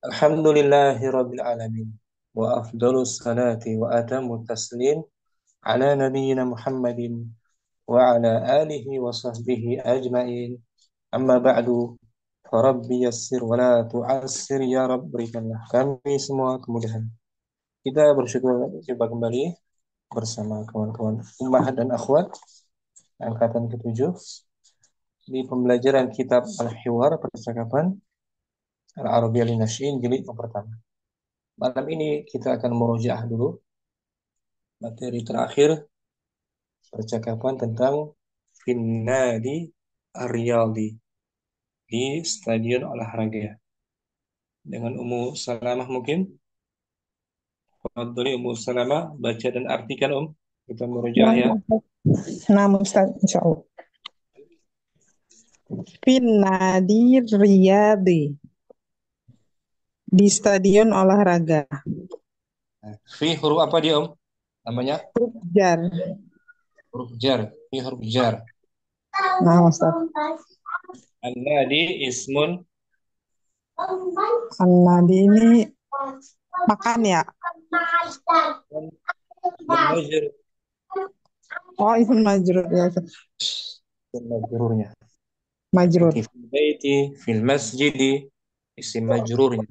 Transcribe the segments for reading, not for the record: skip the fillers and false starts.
Alhamdulillahi Rabbil Alamin. Wa afdalus salati wa atamu taslim ala nabiyyina Muhammadin wa ala alihi wa sahbihi ajma'in. Amma ba'du. Rabbi yassir wa la tu'assir ya Rabb, berikanlah kami semua kemudahan. Kita bersyukur jumpa kembali bersama kawan-kawan ummah dan akhwat angkatan ketujuh di pembelajaran kitab Al-Hiwar, percakapan Al-Arabiyyah Lin-Nasy'in jilid yang pertama. Malam ini kita akan merujaah dulu materi terakhir percakapan tentang Finnadi Ar-Riyadi di stadion olahraga dengan Ummu Salamah mungkin. Fadhali Ummu Salamah, baca dan artikan kita merujaah ya. Nah, Ustaz, insya Allah. Finnadi Riyadi, di stadion olahraga. Fi huruf apa dia namanya? Jar. Huruf jar. Fi huruf jar. Nah, Ustaz. An-nadi ismun. An-nadi ini makan ya? Majrur. Oh, itu majrur ya, Ustaz. Majrurnya. Majrur. Fil baiti, fil masjidi, isim majrurnya.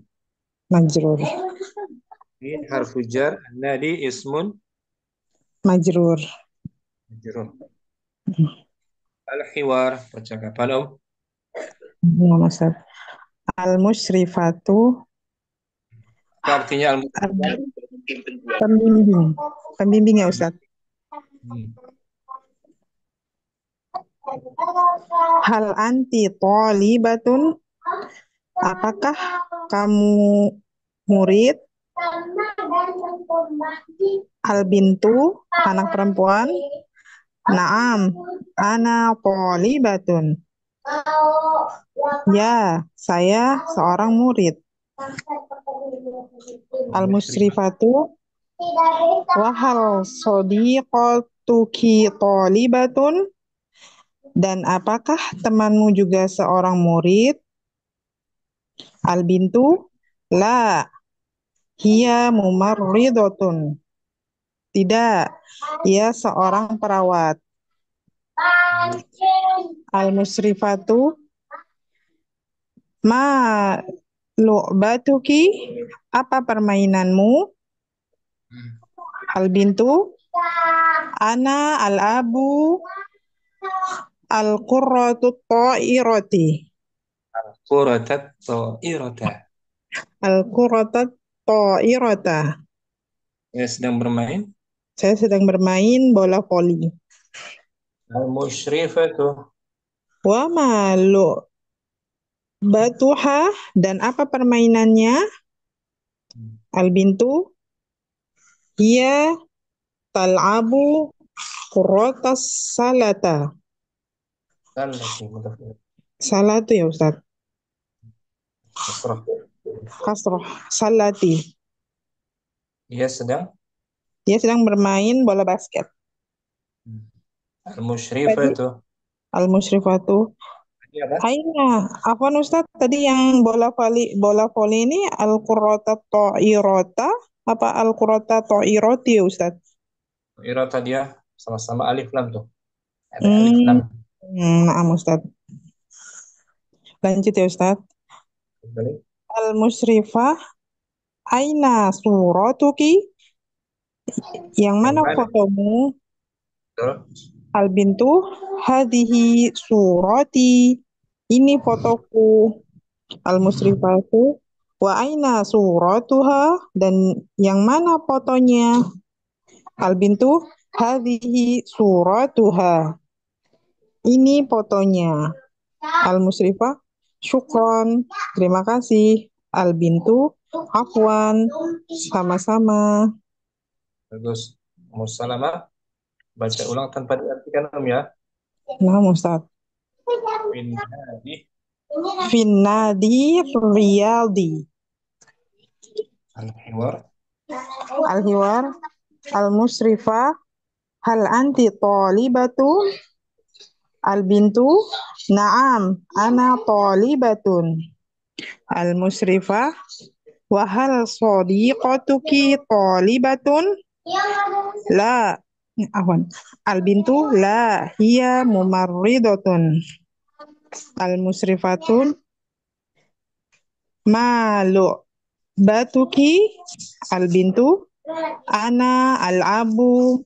Majrur. Ini harfu jar, nadi ismun Majrur. majrur. Al-hiwar, percakapan Nah, Ustaz. Al-musyrifatu, Apa artinya pembimbing. Pembimbing ya, Ustaz. Hal anti thalibatun, apakah kamu murid? Al-bintu, anak perempuan. Naam, ana thalibatun. Ya, saya seorang murid. Al-musyrifatu, wahal sodiqatuki thalibatun, dan apakah temanmu juga seorang murid? Al-bintu, la, hiya mumarridotun. Tidak, ia seorang perawat. Al-musrifatu, ma lu'batuki, apa permainanmu? Al-bintu, ana al-abu al-qurratu ta'irati. Al-quratat ta'irata. Al-qurratu ta'irata. Saya sedang bermain. Saya sedang bermain bola voli. Al-musyrifatu. Wa ma lu'batuha, dan apa permainannya? Al-bintu, hiya tal'abu qurratas salata. Salatu ya Ustaz. Kasroh. Salati. Dia sedang bermain bola basket. Al-musyrifatu. Al-musyrifatu. Aina. Afwan Ustaz, tadi yang bola voli ini al-qurrata ta'irata apa al-qurrata ta'irati ya Ustaz? Ta'irata dia sama-sama alif lam tuh. Ada alif lam. Nah, Ustaz. Lanjut ya Ustaz. Al-musyrifah, aina suratuki, yang mana fotomu? Al-bintu, hadhihi surati, ini fotoku. Al-musrifatu, wa aina suratuha, dan yang mana fotonya? Al-bintu, hadhihi suratuha, ini fotonya. Al-musrifah, syukron, terima kasih. Al-bintu, afwan, sama-sama. Bagus. Musalama, baca ulang tanpa diartikan ya. Nah, Ustaz. Finnadi Riyadi. Al-hiwar. Al-hiwar. Al-musrifah, hal anti talibatu? Al-bintu, na'am, ana talibatun. Al-musrifah, Wahal sadiqatuki talibatun? La. Afwan. Al-bintu la hiya mumarridatun. Al-musrifatun malu batuki al-bintu ana al-abu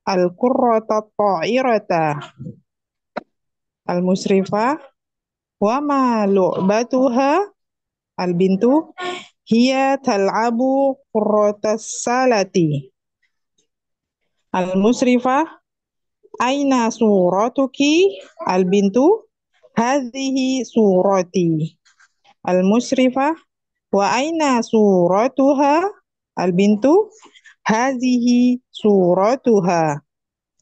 al-qurrata ta'irata al-musrifa wa malu batuha al-bintu hiya tal'abu qurratas salati al-musrifa aina suratuki al-bintu hadhihi surati al-musrifa wa aina suratuha al-bintu hadhihi suratuha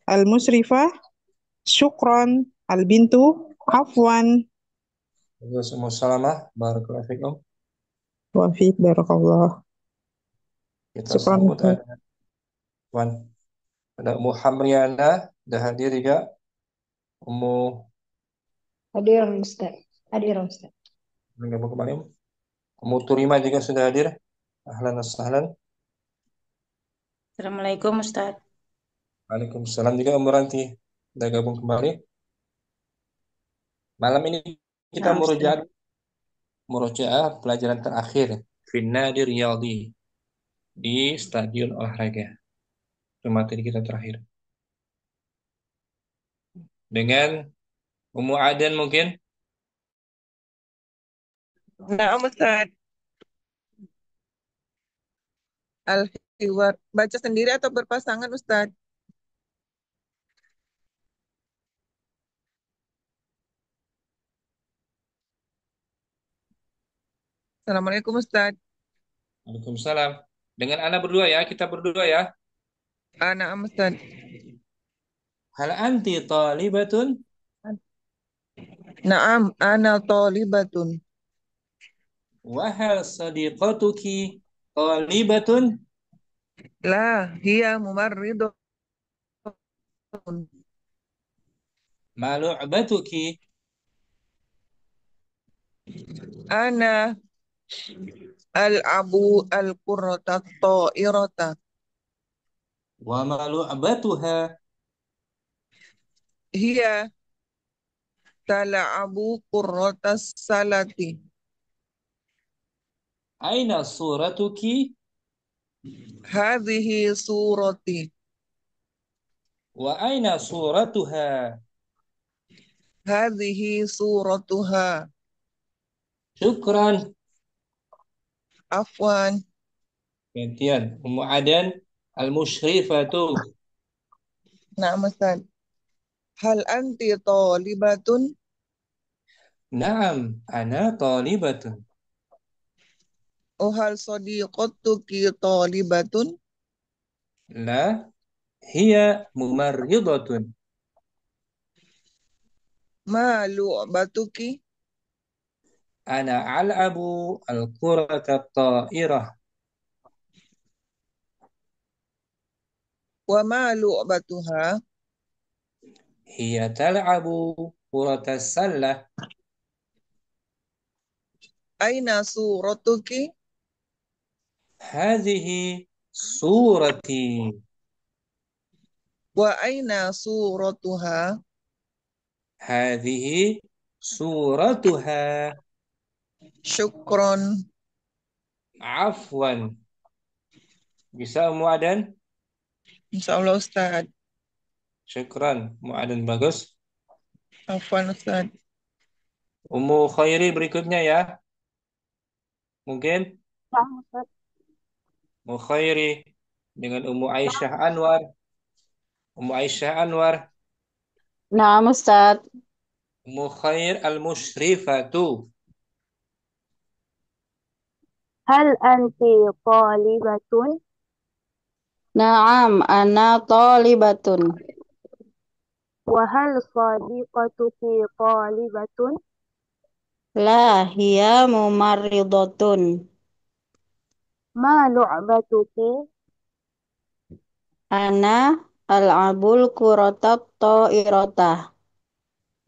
al-musrifa syukran al-bintu afwan Waalaikumsalam. Barakallahu fikum. wa fiik barakallah Kita syukran sambut Ustaz. ada Wan. Ada Ummu Hamriana. Sudah hadir juga. Ummu Hadir Ustaz. Hadir Ustaz. bergabung kembali. Ummu Turima juga sudah hadir. Ahlan wa sahlan. Assalamualaikum Ustaz. Waalaikumsalam juga Ummu Ranti. Sudah gabung kembali. Malam ini kita Nah, Ustaz. murojaah pelajaran terakhir Finnadi Riyadhi di stadion olahraga. Itu materi kita terakhir. Dengan Ummu Adan mungkin. Nah, Ustaz. Al-Hiwar. Baca sendiri atau berpasangan, Ustaz? Assalamualaikum, Ustaz. Waalaikumsalam. Dengan Ana berdua ya, kita berdua ya. Nah, Ustaz. Hal anti talibatun? Naam, ana talibatun. Wahal sadiqatuki talibatun? La, hiya mumarridun. Malu'batuki? Ana al-abu al-qurrata ta'irata. Wa malu'batuha? Hiya tala'abu qurratas salati. Aina suratuki? Hadhihi surati. Wa aina suratuha? Hadhihi suratuha. Syukran. Afwan. Gantian. Ummu Adan al-musyrifatu. Nah, Ustaz. Hal anti talibatun? Naam, ana talibatun. Oh, hal sadiqatuki talibatun? La, hiya mumarridatun. Ma lu'batuki? Ana al'abu al-qurata ta'irah. Wa ma lu'batuha? Hiya tal'abu qurata sallah. Aina suratuki? Hadhihi surati. Wa aina suratuha? Hadhihi suratuha. Syukron. Afwan. Bisa Ummu Adan? Insyaallah Ustaz. Syukran. Ummu Adan bagus. Afwan Ustaz. Ummu Khairi berikutnya ya. Mungkin Ummu Khairi dengan Ummu Aisyah Anwar. Ummu Aisyah Anwar. Naam Ustaz. Ummu Khair al-musyrifatu. Hal anti talibatun? Naam, ana talibatun. Wa hal sadiqatuki talibatun? La, hiya mumarridatun. Ma lu'batuki? Ana al'abul kuratat ta'irata.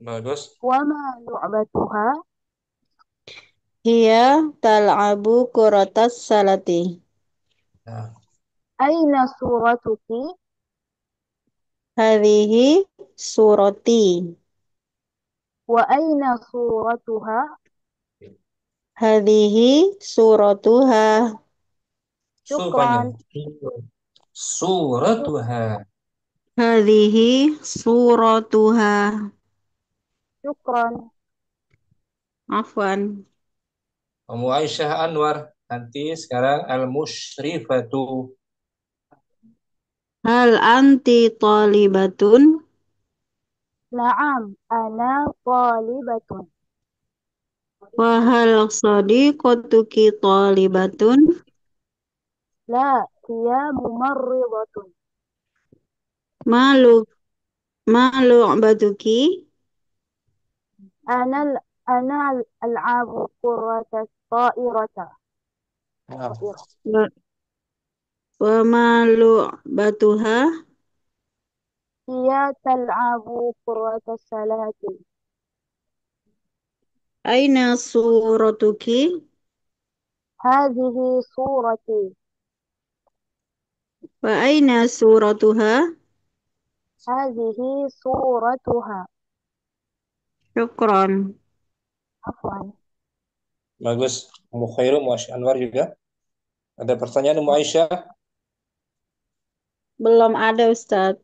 Bagus. Wa ma lu'batuha? Hiya tal'abu kuratas salati. Nah, Aina suratuki? Hadhihi surati. Wa aina suratuha? Hadhihi suratuha. su panjang. Syukran. Suratuha. Hadhihi suratuha. Syukran. Afwan. Kamu Aisyah Anwar. Nanti sekarang al-musyrifatu. Hal anti talibatun? Naam, ana talibatun. Wa hal sadiqatuki talibatun? La, hiya mumarridatun. Malu malu batuki? Ana ana al'abu qurrata ta'irata. Nah, Wa malu batuha? Hiya tal'abu qurrata salati. Aina suratuki? Hadhihi surati. Wa aina suratuha? Hadhihi suratuha. Syukran. Afwan. bagus. Kamu Khairu, Mu Anwar juga. Ada pertanyaan Mu Aisyah? Belum ada Ustaz.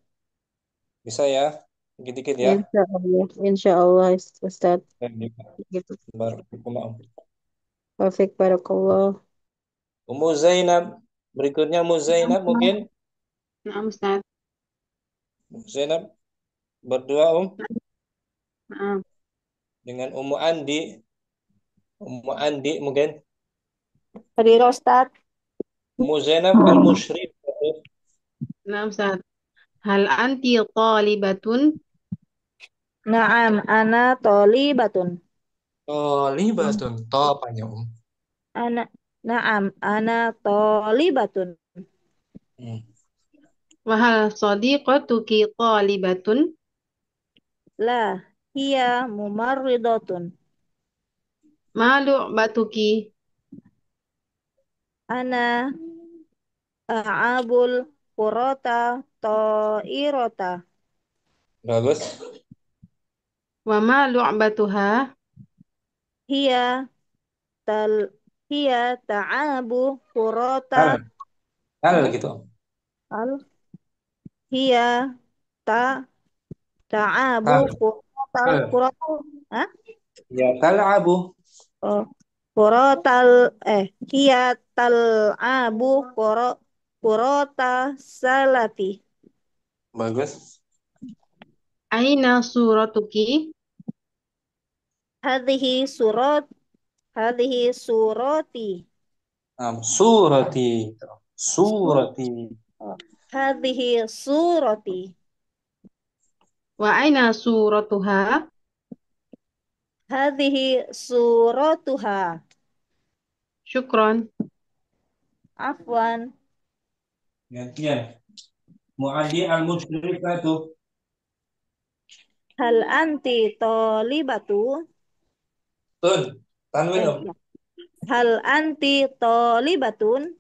Bisa ya? Dikit-dikit ya. Insya Allah Ustaz. Dan juga Gitu. Barakallahu. Wafik barakallah. Ummu Zainab. Berikutnya Ummu Zainab mungkin. Nah, Ustaz. Ummu Zainab berdua Nah. dengan Ummu Andi. Ummu Andi mungkin. Hadir Ustaz. Ummu Zainab al-musyrifatu. Nah, Ustaz. Hal anti talibatun? Naam, ana tolibatun. Talibatun. To panjang Ana, naam, ana tolibatun. Hmm. Wa hal sadiqatuki talibatun? La, hiya mumarridatun. Malu batuki? Ana a'abul qurata ta'irata. Bagus. Wa malu batuha? Hiya tal hiya ta'abu qurata Hal. Hal gitu. al hiya ta ta'abu Hal. quratal Hal. quratu. Hah? Ya, tal'abu. Oh, quratal hiya tal'abu qurata salati. Bagus. Aina suratuki? Hadhihi surat hadhihi surati. Surati. Surati. Oh, hadhihi surati. Wa aina suratuha? Hadhihi suratuha. Syukron. Afwan. Gantian. Mu'adi al-musyrifatu. Hal anti tolibatu? Tun. Tanwin Ya. Hal anti tolibatun?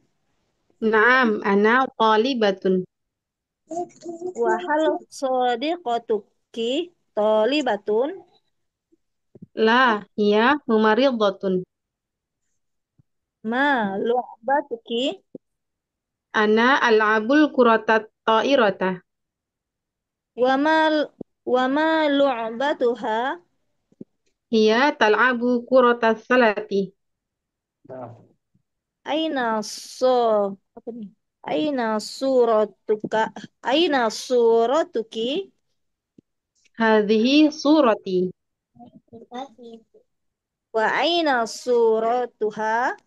Naam, ana talibatun. Wa hal sadiqatuki tolibatun? La, hiya mumaridhatun. Ma lu'batuki? Ana al'abul kurata ta'irata. Wa ma wa ma lu'batuha? Hiya tal'abu kurata salati. Aina so apa nih? Aina suratuka? Aina suratuki? Hadhihi surati. Wa aina suratuha?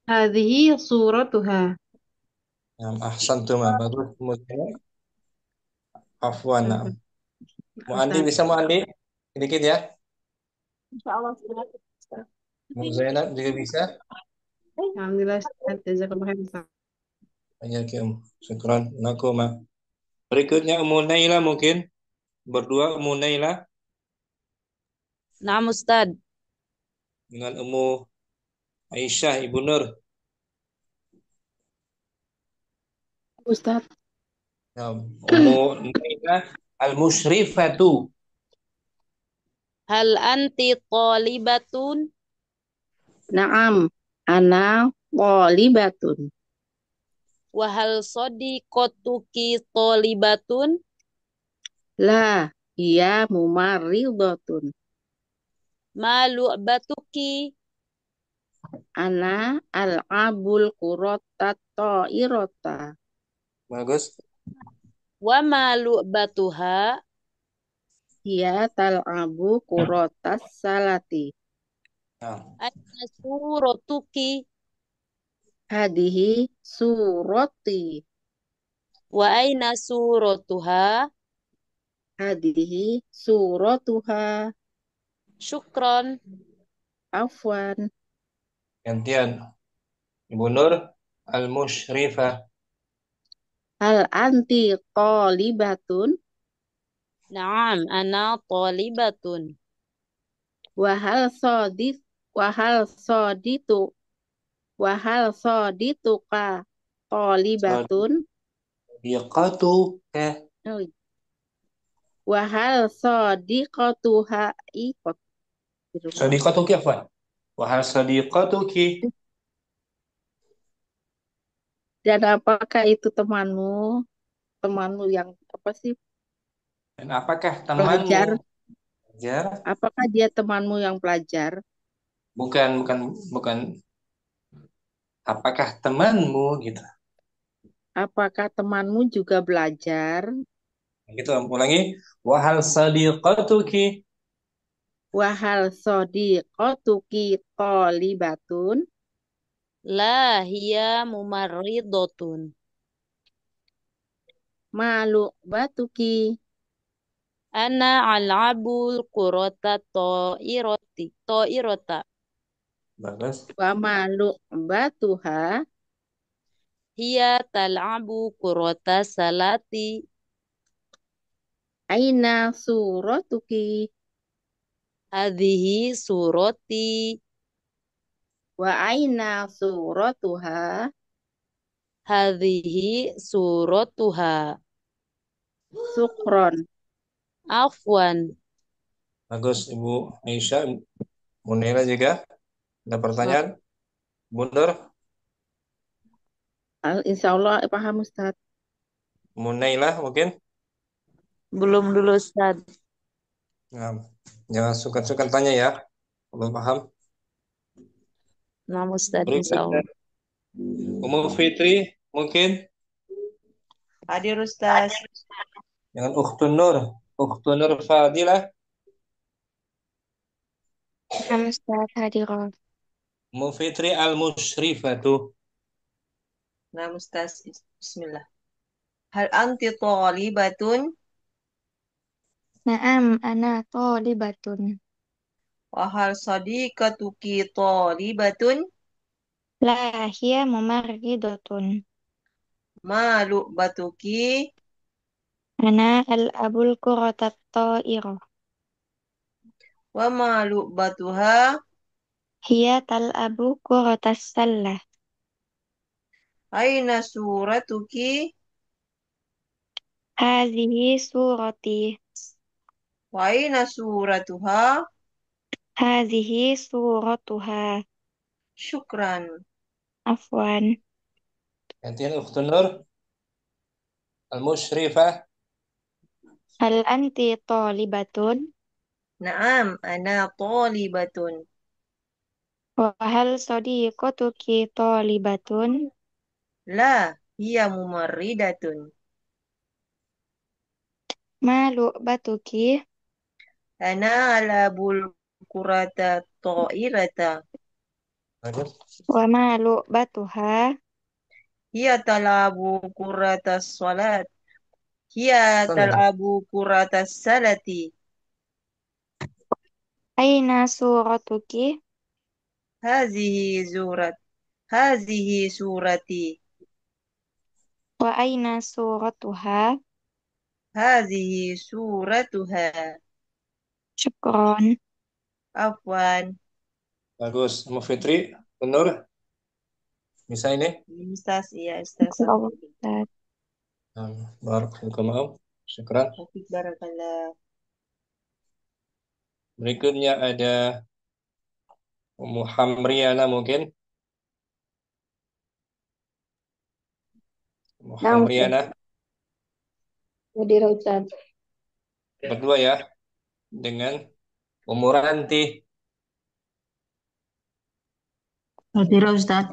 Hadhihi suratuha. Ahsantum. Bagus. Kemudian. Afwan. Hmm, Mu'andi Ustaz. bisa Mu'andi? Sedikit ya. Insyaallah. Mu Zainab juga bisa. Alhamdulillah, Ustaz. Jazakallah khair, Ustaz. Banyak ya. Syukran. Nakuma. Berikutnya Ummu Naila mungkin. Berdua Ummu Naila. Naam Ustad. dengan Ummu Aisyah Ibu Nur. Ustaz. Nah, Ummu Nailah al-musyrifatu. Hal anti talibatun? Naam, ana thalibatun. Wahal sodiqotuki talibatun? La, hiya mumarridatun. Malu batuki? Ana al'abul qurata ta'irata. Bagus. Wa malu batuha? Hiya tal'abu quratas salati. Nah, Aina suratuki? Hadihi surati. Wa aina suratuha? Hadihi suratuha. Syukron. Afwan. gantian. Ibu Nur al-musyrifah. Hal anti talibatun. Naam, ana talibatun. Wahal sodit. Wahal soditu. Wahal sodituka talibatun. Sadiqatu ke Oh, wahal sodiqatuha ikut. sadiqatuki apa? Wahal sadiqatuki. Dan apakah itu temanmu? Temanmu yang apa sih? Dan apakah temanmu? Pelajar? Pelajar? Apakah dia temanmu yang pelajar? Bukan, bukan, bukan. Apakah temanmu gitu? Apakah temanmu juga belajar? Gitu, ulangi. Wahal sadiqatuki. Wahal sodiqotuki tolibatun. La hiya mumarridotun. Malu batuki. Ana al'abul kurota to'irota. Bagus. Wa malu batuha. Hiya tal'abu kurota salati. Aina suratuki. Hadhihi suroti. Wa aina suratuha. Hadhihi surotuha. Sukron. Afwan. Bagus, Ibu Aisyah. Munira juga. Ada pertanyaan? Mundur. Insya Allah paham Ustaz. Munailah mungkin. Belum dulu Ustaz. Nah, jangan sukan-sukan tanya ya. Belum paham. Nah Ustaz insya Berikutnya, Allah. Ummu Fitri mungkin. Hadir Ustaz. Dengan Ukhtun Nur. Ukhtun Nur Fadilah. Nama Ustaz Hadirah. Ummu Fitri al-musyrifatu. Nah Ustaz. Bismillah. Hal anti thalibatun? Naam, ana thalibatun. Wa hal sadiqatuki thalibatun? La hiya mumarridatun. Malu batuki? Ana al-abul quratat ta'irah. Wa malu batuha? Hiya tal'abu quratas sallah. Aina suratuki? Hadhihi surati. Wa aina suratuha? Hadhihi suratuha. Syukran. Afwan. Gantian Ukhtun Nur al-musyrifah. Hal anti talibatun? Naam, ana thalibatun. Wa hal sadiqatuki talibatun? La, hiya mumarridatun. Malu batuki? Ana ala bul kurata ta'irata. Bagus. Wa malu batuha? Hiya talabu kurata salat. Hiya Sana. talabu kurata salati. Aina suratuki? Hazihi zurat. Hazihi surati. Wa aina suratuha? Hazihi suratuha. Syukron. Afwan. Bagus. Mu Fitri, Nur, bisa ini? Ustaz, iya Ustaz. Allah, Ustaz. Barakallahu. Syukran. Taufik barakallah. Berikutnya ada Ummu Hamriana mungkin. Ummu Nah, Ustaz. Hamriana. Hadir Ustaz. Berdua ya. Dengan Ummu Ranti. Hadir Ustaz.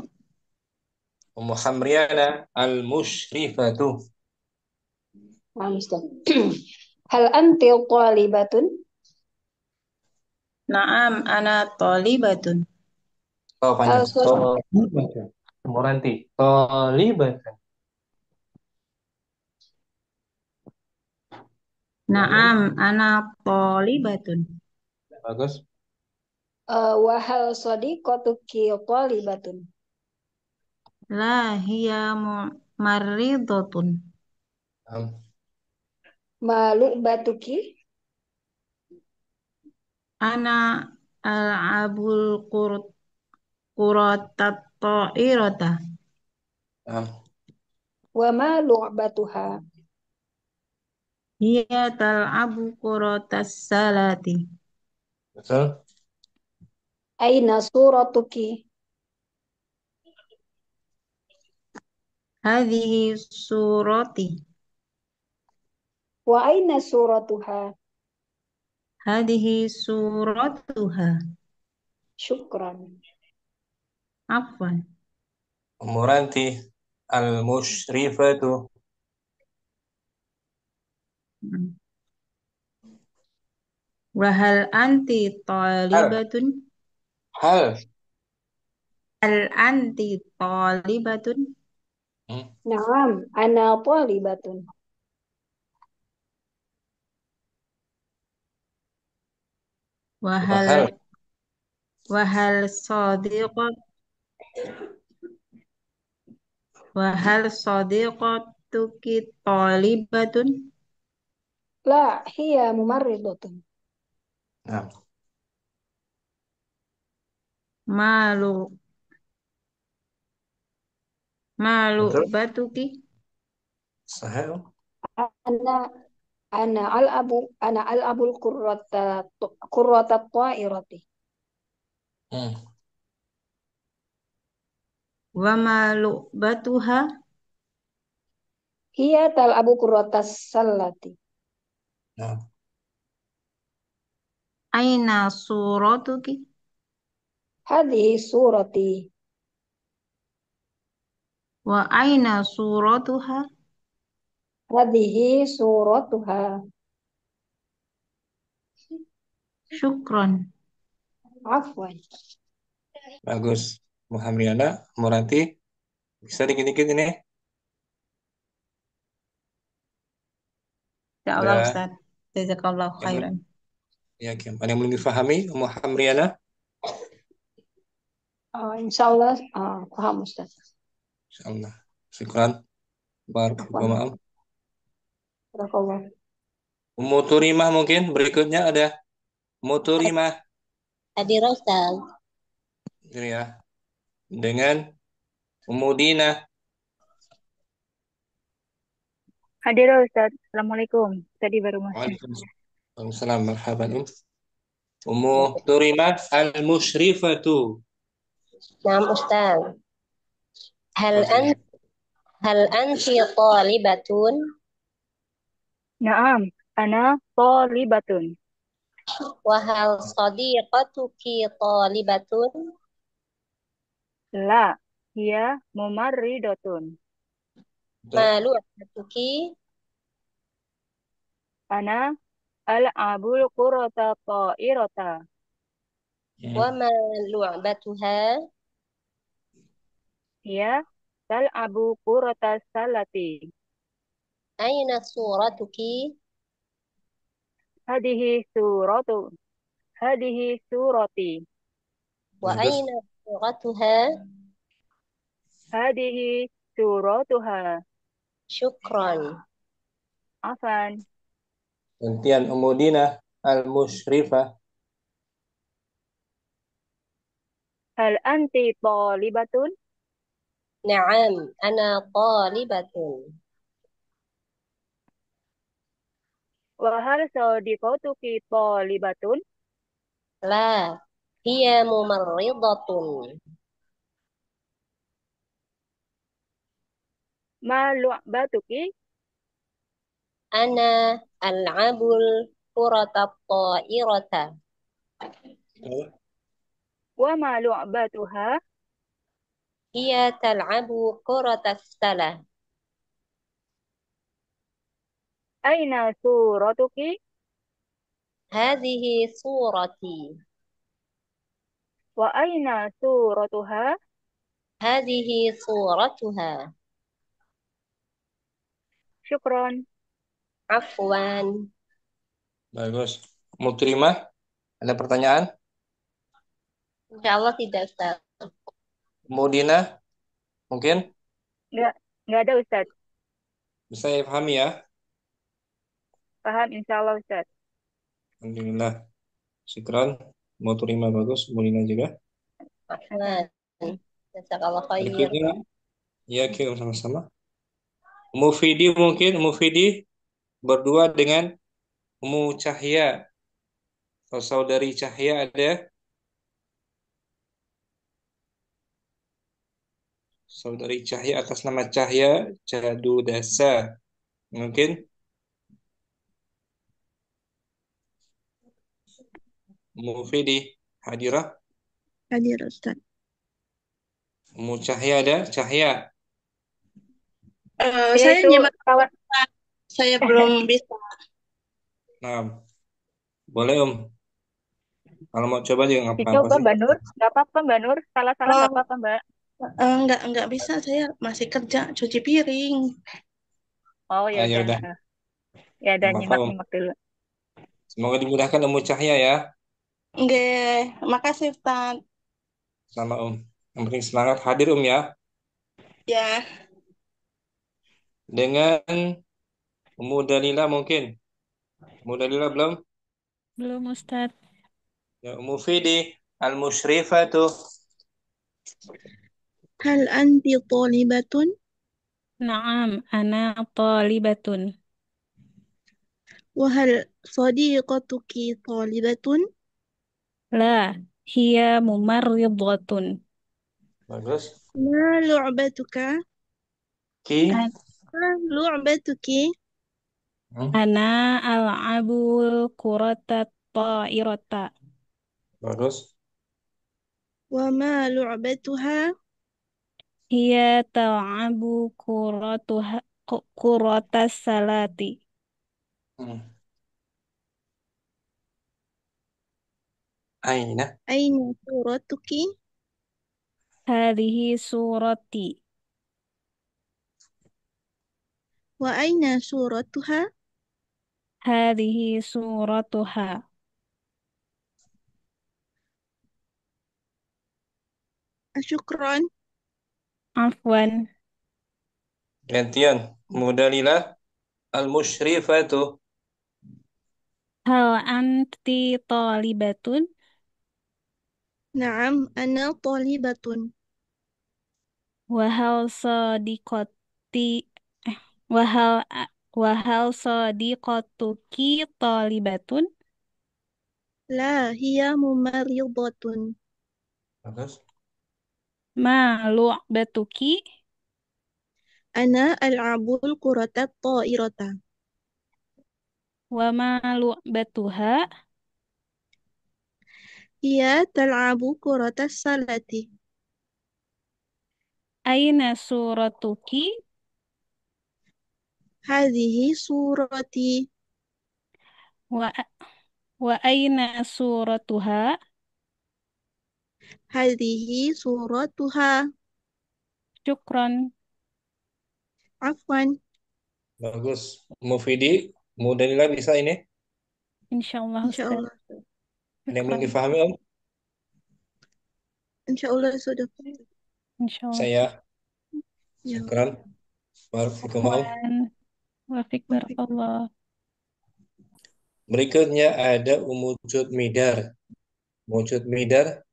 Ummu Hamriana al-musyrifatu. Nah, Ustaz. Hal anti talibatun? Naam, ana talibatun. Oh, panjang. Hal sod- Talibatan. Ummu Ranti. Talibatan. Naam, ana talibatun. Bagus. wa hal sadiqatuki talibatun? La hiya maridatun. Um, Malu batuki? Ana al-abul quratat ta'irata. um, Wa malu batuha? Hiya tal'abu quratas salati. betul. Aina suratuki? Hadhihi surati. Wa aina suratuha? Hadhihi suratuha. Syukran. Afwan. Ummu Ranti al-musyrifatu. Wahal anti Hal. talibatun? Hal. Hal anti talibatun? Hmm. Naam, ana talibatun. Wahal Hal. wahal sadiqat wahal sadiqatuki talibatun? La, hiya mumarridatun. Nah, Malu betul. batuki? Sahih. Ana ana al-abul qurrata ta'irati. Hmm. Wa malu batuha? Hiya tal'abu qurratas sallati. Nah, Aina suratuki? Hadhihi surati. Wa aina suratuha? Hadhihi suratuha. Syukron. Afwan. bagus. Muhamriana, Muranti, bisa dikit-dikit ini? Ya Allah Udah, Ustaz. Jazakallah yang belum, khairan. ya, yang belum difahami, Muhamriana, Insyaallah paham Ustaz. insyaallah. Syukran. Afwan. Barakallahu. Barakallah. Ummu Turimah mungkin berikutnya ada Ummu Turimah. Hadir Ustaz. Gitu ya. Dengan Ummu Dina. Hadir Ustaz. Assalamualaikum. Tadi baru masuk. Waalaikumsalam. Marhaban. Ummu Turimah al-musyrifatu. Naam Ustaz. Hal an hal anti talibatun? Naam, ana talibatun. Wa hal sadiqatuki talibatun? La, hiya mumarridatun. Malu batuki? Ana al-abul qurrata ta'irata. Wa malu batuha? Hiya tal'abu qurrata salati. Aina suratuki? Hadihi suratu. Hadihi surati. Wa Bagus. aina suratuha? Hadihi suratuha. Syukran. Afan. Gantian Ummu Dina al-musyrifah. هل أنت طالبة؟ نعم أنا طالبة. وهل صديقتك طالبة؟ لا هي ممرضة. ما لعبتك؟ أنا ألعب الكرة الطائرة. وما لعبتها؟ هي تلعب كرة السلة. أين صورتك؟ هذه صورتي. وأين صورتها؟ هذه صورتها. شكرا. عفوا. Bagus. Mau terima? Ada pertanyaan? Insya Allah tidak, Ustaz. Mau Dina? Mungkin Nggak, nggak ada Ustadz. bisa ya pahami ya? Paham insya Allah Ustadz. Alhamdulillah. Syukran. Mau terima bagus. Mau Dina juga. Ahsan. Jazakallah khair. Berikutnya, ya kirim sama-sama. Mufidi mungkin. Mufidi berdua dengan Mu Cahya. Kalau saudari Cahya ada. Saudari Cahya atas nama Cahya Jadudasa. Mungkin Mufidi hadirah. Hadir Ustaz. Mu Cahya ada. Cahya. Dia Saya itu nyimak, kawan. saya belum bisa. Nah, boleh Kalau mau coba juga nggak apa-apa Dicoba sih. Mbak Nur. Nggak apa-apa Mbak Nur. Salah-salah nggak Oh, apa-apa Mbak. enggak bisa. Saya masih kerja, cuci piring. Oh ya Ya udah. udah, Ya udah nggak apa-apa nyimak-nyimak dulu. Semoga dimudahkan Mu Cahya ya. Nggak, makasih Ustaz. Sama Yang penting semangat hadir ya. Ya, Dengan Ummu Dalila mungkin. Ummu Dalila belum? Belum Ustaz. Ya, Ummu Fidi Al-Musyrifatu. hal anti thalibatun? Naam, ana talibatun. Wa hal sadiqatuki thalibatun? La, hiya mumarridatun. Bagus. Ma lu'batuka? Ki. An- Ma lu'batuki? Ana al'abul kurata ta'irata. Bagus. Wa ma lu'batuha? Hiya tal'abu kuratuha kuratas salati. Hmm. Aina. Aina suratuki? Hadhihi surati. Wa aina suratuha? Hadhihi suratuha. Syukran. Afwan. Gantian. Ummu Dalila Al-Musyrifatu. Hal anti talibatun? Naam, ana talibatun. Wahal sadiqati wahal wahal sadiqatuki talibatun? La hiya mumaridatun. Bagus. Ma lu'batuki? Ana al'abul kurata ta'irata. Wa ma lu'batuha? Hiya tal'abu kurata salati. Aina suratuki? Hadhihi surati. Wa wa aina suratuha? Hadhihi suratuha. Syukran. Afwan. Bagus. Mufidi. Ummu Dalila bisa ini? Insyaallah Ustaz. Insyaallah. Ada yang belum Syukran. difahami Insyaallah sudah. Insyaallah. Saya. Ya. Syukran. Barakallahu Afwan. Wafik barakallah. Berikutnya ada Umujud Midar. Umujud Midar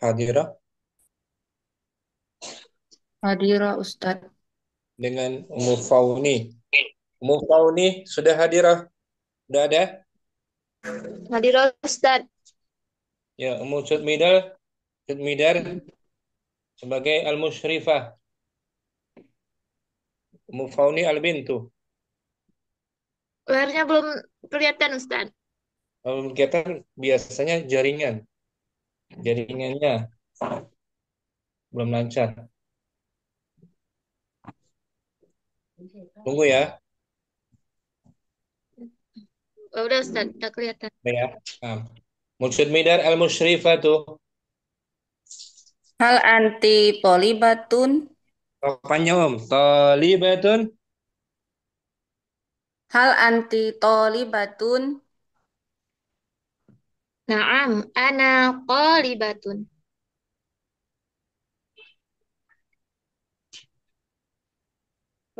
Hadirah Hadirah Ustadz. dengan Ummu Fauni. Ummu Fauni sudah hadirah? Sudah ada? Hadirah Ustaz. Ya, Ummu Cutmidar sebagai al-musyrifah. Ummu Fauni al-bintu. Layarnya belum kelihatan Ustaz. Kalau kegiatan biasanya jaringannya belum lancar. Tunggu ya. Oh, udah Ustaz, udah kelihatan. Ya. Nah. Cutmidar al-musyrifah tuh. Hal anti tolibatun. Apanya Om? Talibatun. Hal anti tolibatun. Naam, ana qalibatun.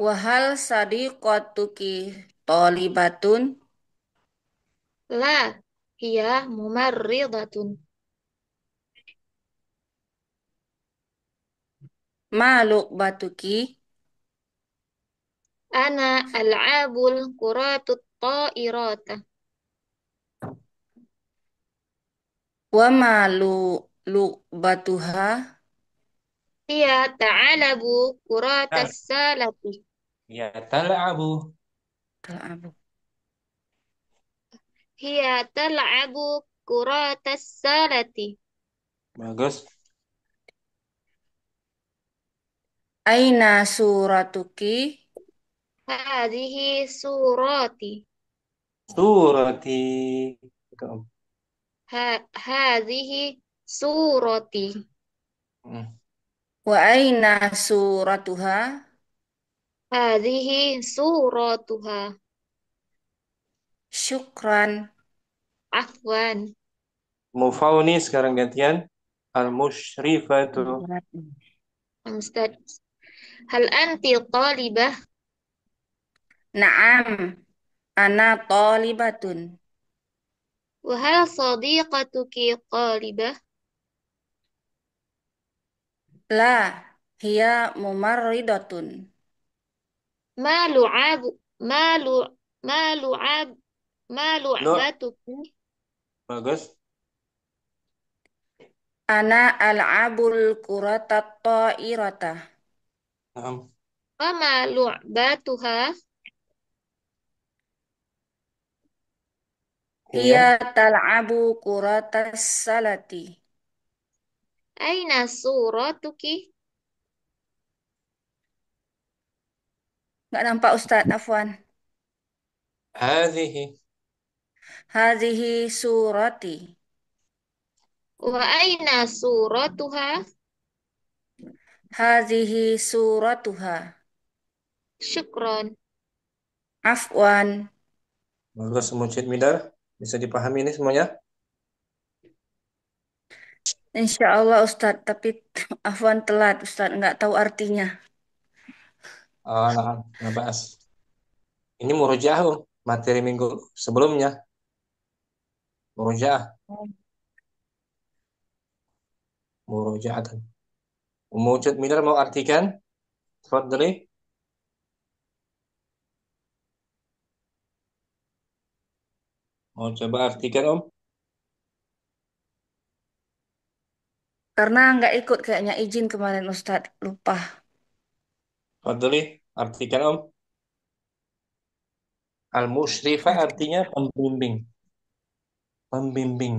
Wahal sadiqatuki tolibatun. La, hiya mumarridatun. Maluk batuki. Ana al'abul kuratut ta'irata. Wa malu batuha. Hiya ta'alabu Nah, kuratas salati. ya tal'abu. Abu. Hiya tal'abu kuratas salati. Bagus. Aina suratuki. Hadhihi surati. Surati. Itu, Om. Hadhihi surati. Hmm. Wa aina suratuha. Hadhihi suratuha. Syukran. Afwan. Mufauni sekarang gantian. Al-musyrifatu. Ustaz. Hal anti talibah? Naam. Ana talibatun. Wahal sadiqatuki talibah? La. Hiya mumarridatun. Ma lu'abu ma lu ma lu'ab ma Lu, lu'batuki? bagus. Ana al'abul kuratat ta'irata. Nah, Wa ma lu'batuha? Hiya iya. tal'abu kuratas salati. Aina suratuki? Nggak nampak Ustaz, afwan. Hadhihi. Hadhihi surati. Wa aina suratuha? Hadhihi suratuha. Syukron. Afwan. Bagus, Mucid Midar. Bisa dipahami ini semuanya? Insya Allah Ustaz, tapi afwan telat Ustaz, nggak tahu artinya. Ah, nah, nggak bahas. Ini murojaah, Om. Materi minggu sebelumnya. Murojaah. Murojaah. Mucid Midar mau artikan? Tafadhali. Mau coba artikan, Om? Karena nggak ikut kayaknya izin kemarin Ustaz, lupa. Tafadhali, artikan, Om. Al-musyrifah artinya pembimbing. Pembimbing.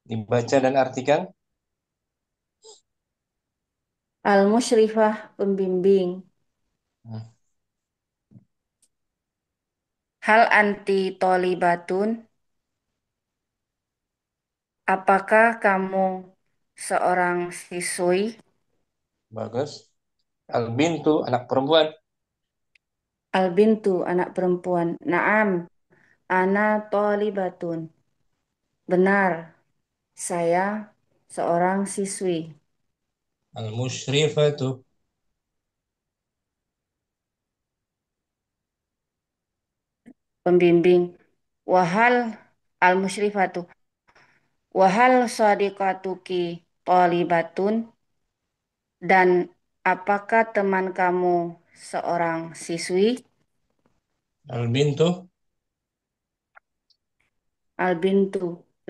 Dibaca dan artikan. Al-musyrifah, pembimbing. Hmm. Hal anti tolibatun. Apakah kamu seorang siswi? Bagus. Al-bintu, anak perempuan. Al-bintu, anak perempuan. Naam, ana tolibatun. Benar, saya seorang siswi. Al-musyrifatu. Pembimbing. Wahal al-musyrifatu. Wahal sadiqatuki thalibatun, dan apakah teman kamu seorang siswi? Al-bintu. Albintu.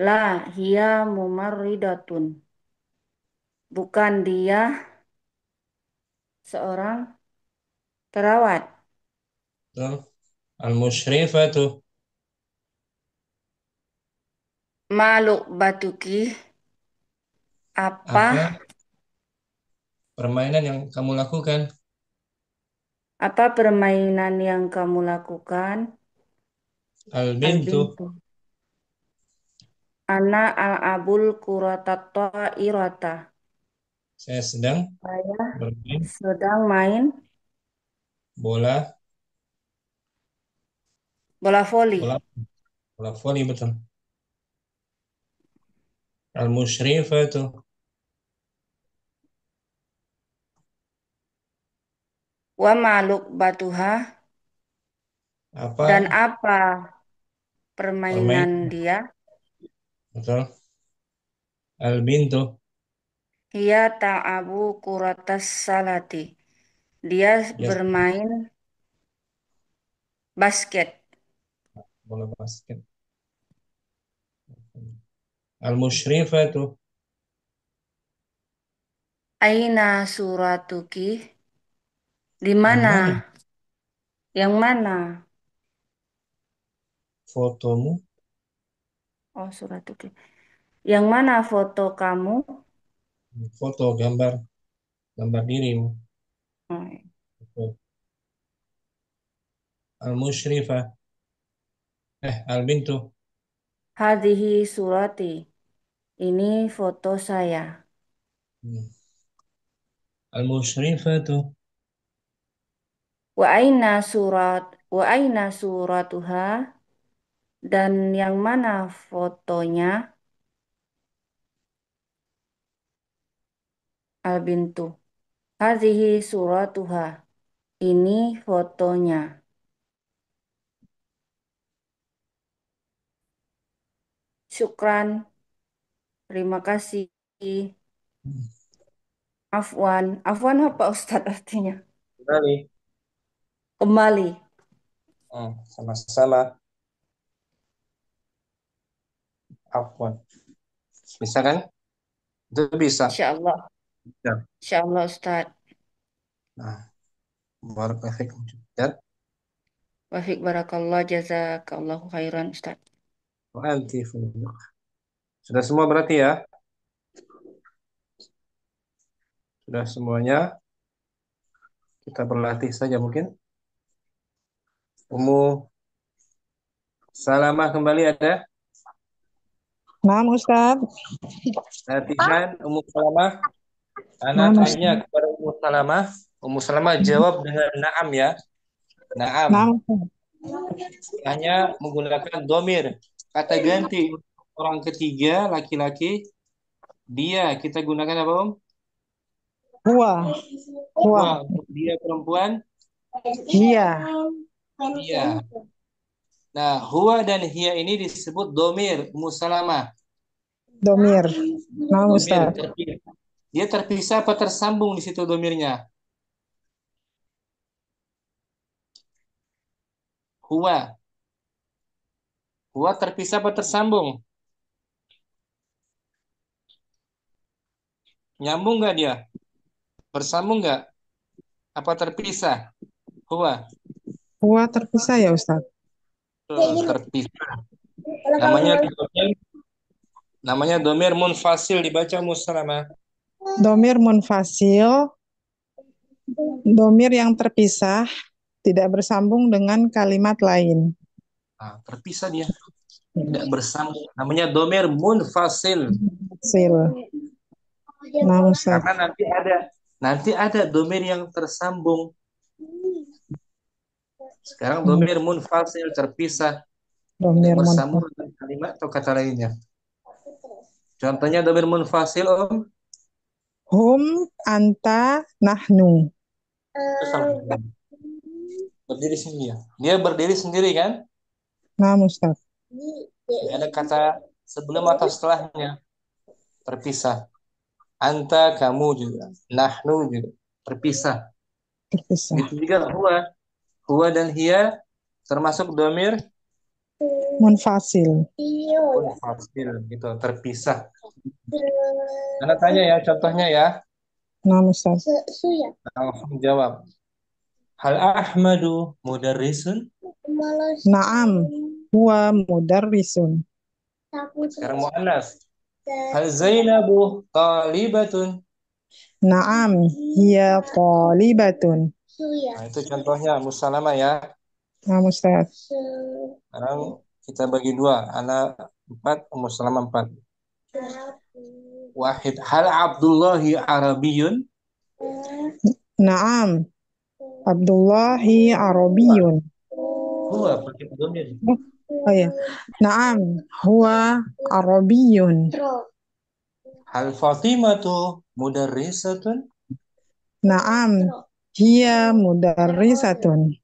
La hiya mumarridatun. Bukan dia seorang perawat. Betul. Al-musyrifatu. Maluk batuki. Apa Apa permainan yang kamu lakukan? apa permainan yang kamu lakukan? Al-bintu. Albintu. Ana al-abul kuratatta irata. Saya sedang Saya bermain sedang main bola voli. bola bola voli, betul. Al-musyrifatu. Wa maluk batuha, Apa dan apa permainan permainan? dia? Betul. Al-bintu. Hiya ta'abu kuratas salati. Dia Yes, bermain basket. bola basket. Al-musyrifatu. Aina suratuki? Di Yang mana? mana Yang mana? fotomu? Oh, suratuki. Yang mana foto kamu? Foto gambar dirimu. Oh, iya. Betul. Al-musyrifah. Al-bintu. Hadhihi surati. Ini foto saya. Hmm. Al-musyrifatu. Wa aina suratuha, dan yang mana fotonya? Albintu. Hadhihi suratuha. Ini fotonya. Syukran. Terima kasih. Afwan. Afwan apa Ustadz artinya? Kembali. Kembali. Sama-sama. Afwan. Bisa kan? Itu bisa. Insya Allah. Ya. Insya Allah Ustadz. Nah, barakallahu fikum. Ya. Wafik barakallah jazakallahu khairan Ustadz. Wa anti fil- Sudah semua berarti ya? Sudah semuanya. Kita berlatih saja mungkin. Ummu Salamah kembali ada? Nah, Ustaz. Latihan Ummu Salamah. Nah, Anak Ustaz. tanya kepada Ummu Salamah. Ummu Salamah jawab dengan na'am ya. Nah, Na'am. Ustaz. Hanya menggunakan domir. Kata ganti orang ketiga laki-laki. Dia kita gunakan apa Om? Huwa. Huwa. Wah, untuk dia perempuan. Iya. Iya. Nah, huwa dan hiya ini disebut domir Ummu Salamah. Domir. Nah, Domir Ustaz. terpisah. Dia terpisah apa tersambung di situ domirnya? Huwa. Huwa terpisah apa tersambung? Nyambung nggak dia? Bersambung nggak? Apa terpisah? Huwa. Huwa terpisah ya, Ustaz. Terpisah. Namanya domir munfasil dibaca Muslimah. Domir munfasil. Domir yang terpisah tidak bersambung dengan kalimat lain. Nah, terpisah dia. Tidak bersambung. Namanya domir munfasil. Sil. Nah, Ustaz. Karena nanti ada domir yang tersambung. Sekarang domir munfasil terpisah. Domir Bersambung munfasil. dengan kalimat atau kata lainnya. Contohnya domir munfasil Om. Hum, anta, nahnu. Berdiri sendiri ya. Dia berdiri sendiri kan? Nah, Ustaz. Ada kata sebelum atau setelahnya terpisah. Anta kamu juga, nahnu juga terpisah. Terpisah. Gitu juga huwa. Huwa dan hiya termasuk domir Munfasil. munfasil gitu, terpisah. Anda tanya ya, contohnya ya. Nah, Ustaz. Langsung jawab. Hal Ahmadu mudarrisun? Naam, huwa mudarrisun. Sekarang muannas. Hal Zainabu talibatun? Naam, hiya talibatun. Nah, itu contohnya musalama ya. Nah, Ustaz. Sekarang kita bagi dua. Ana 4, musalama 4. Wahid. Hal Abdullahi Arabiyun? Naam, Abdullahi Arabiyun. Huwa pakai domir. Oh ya. Naam, huwa Arabiyun. Hal Fatimatu mudarrisatun? Naam, hiya mudarrisatun.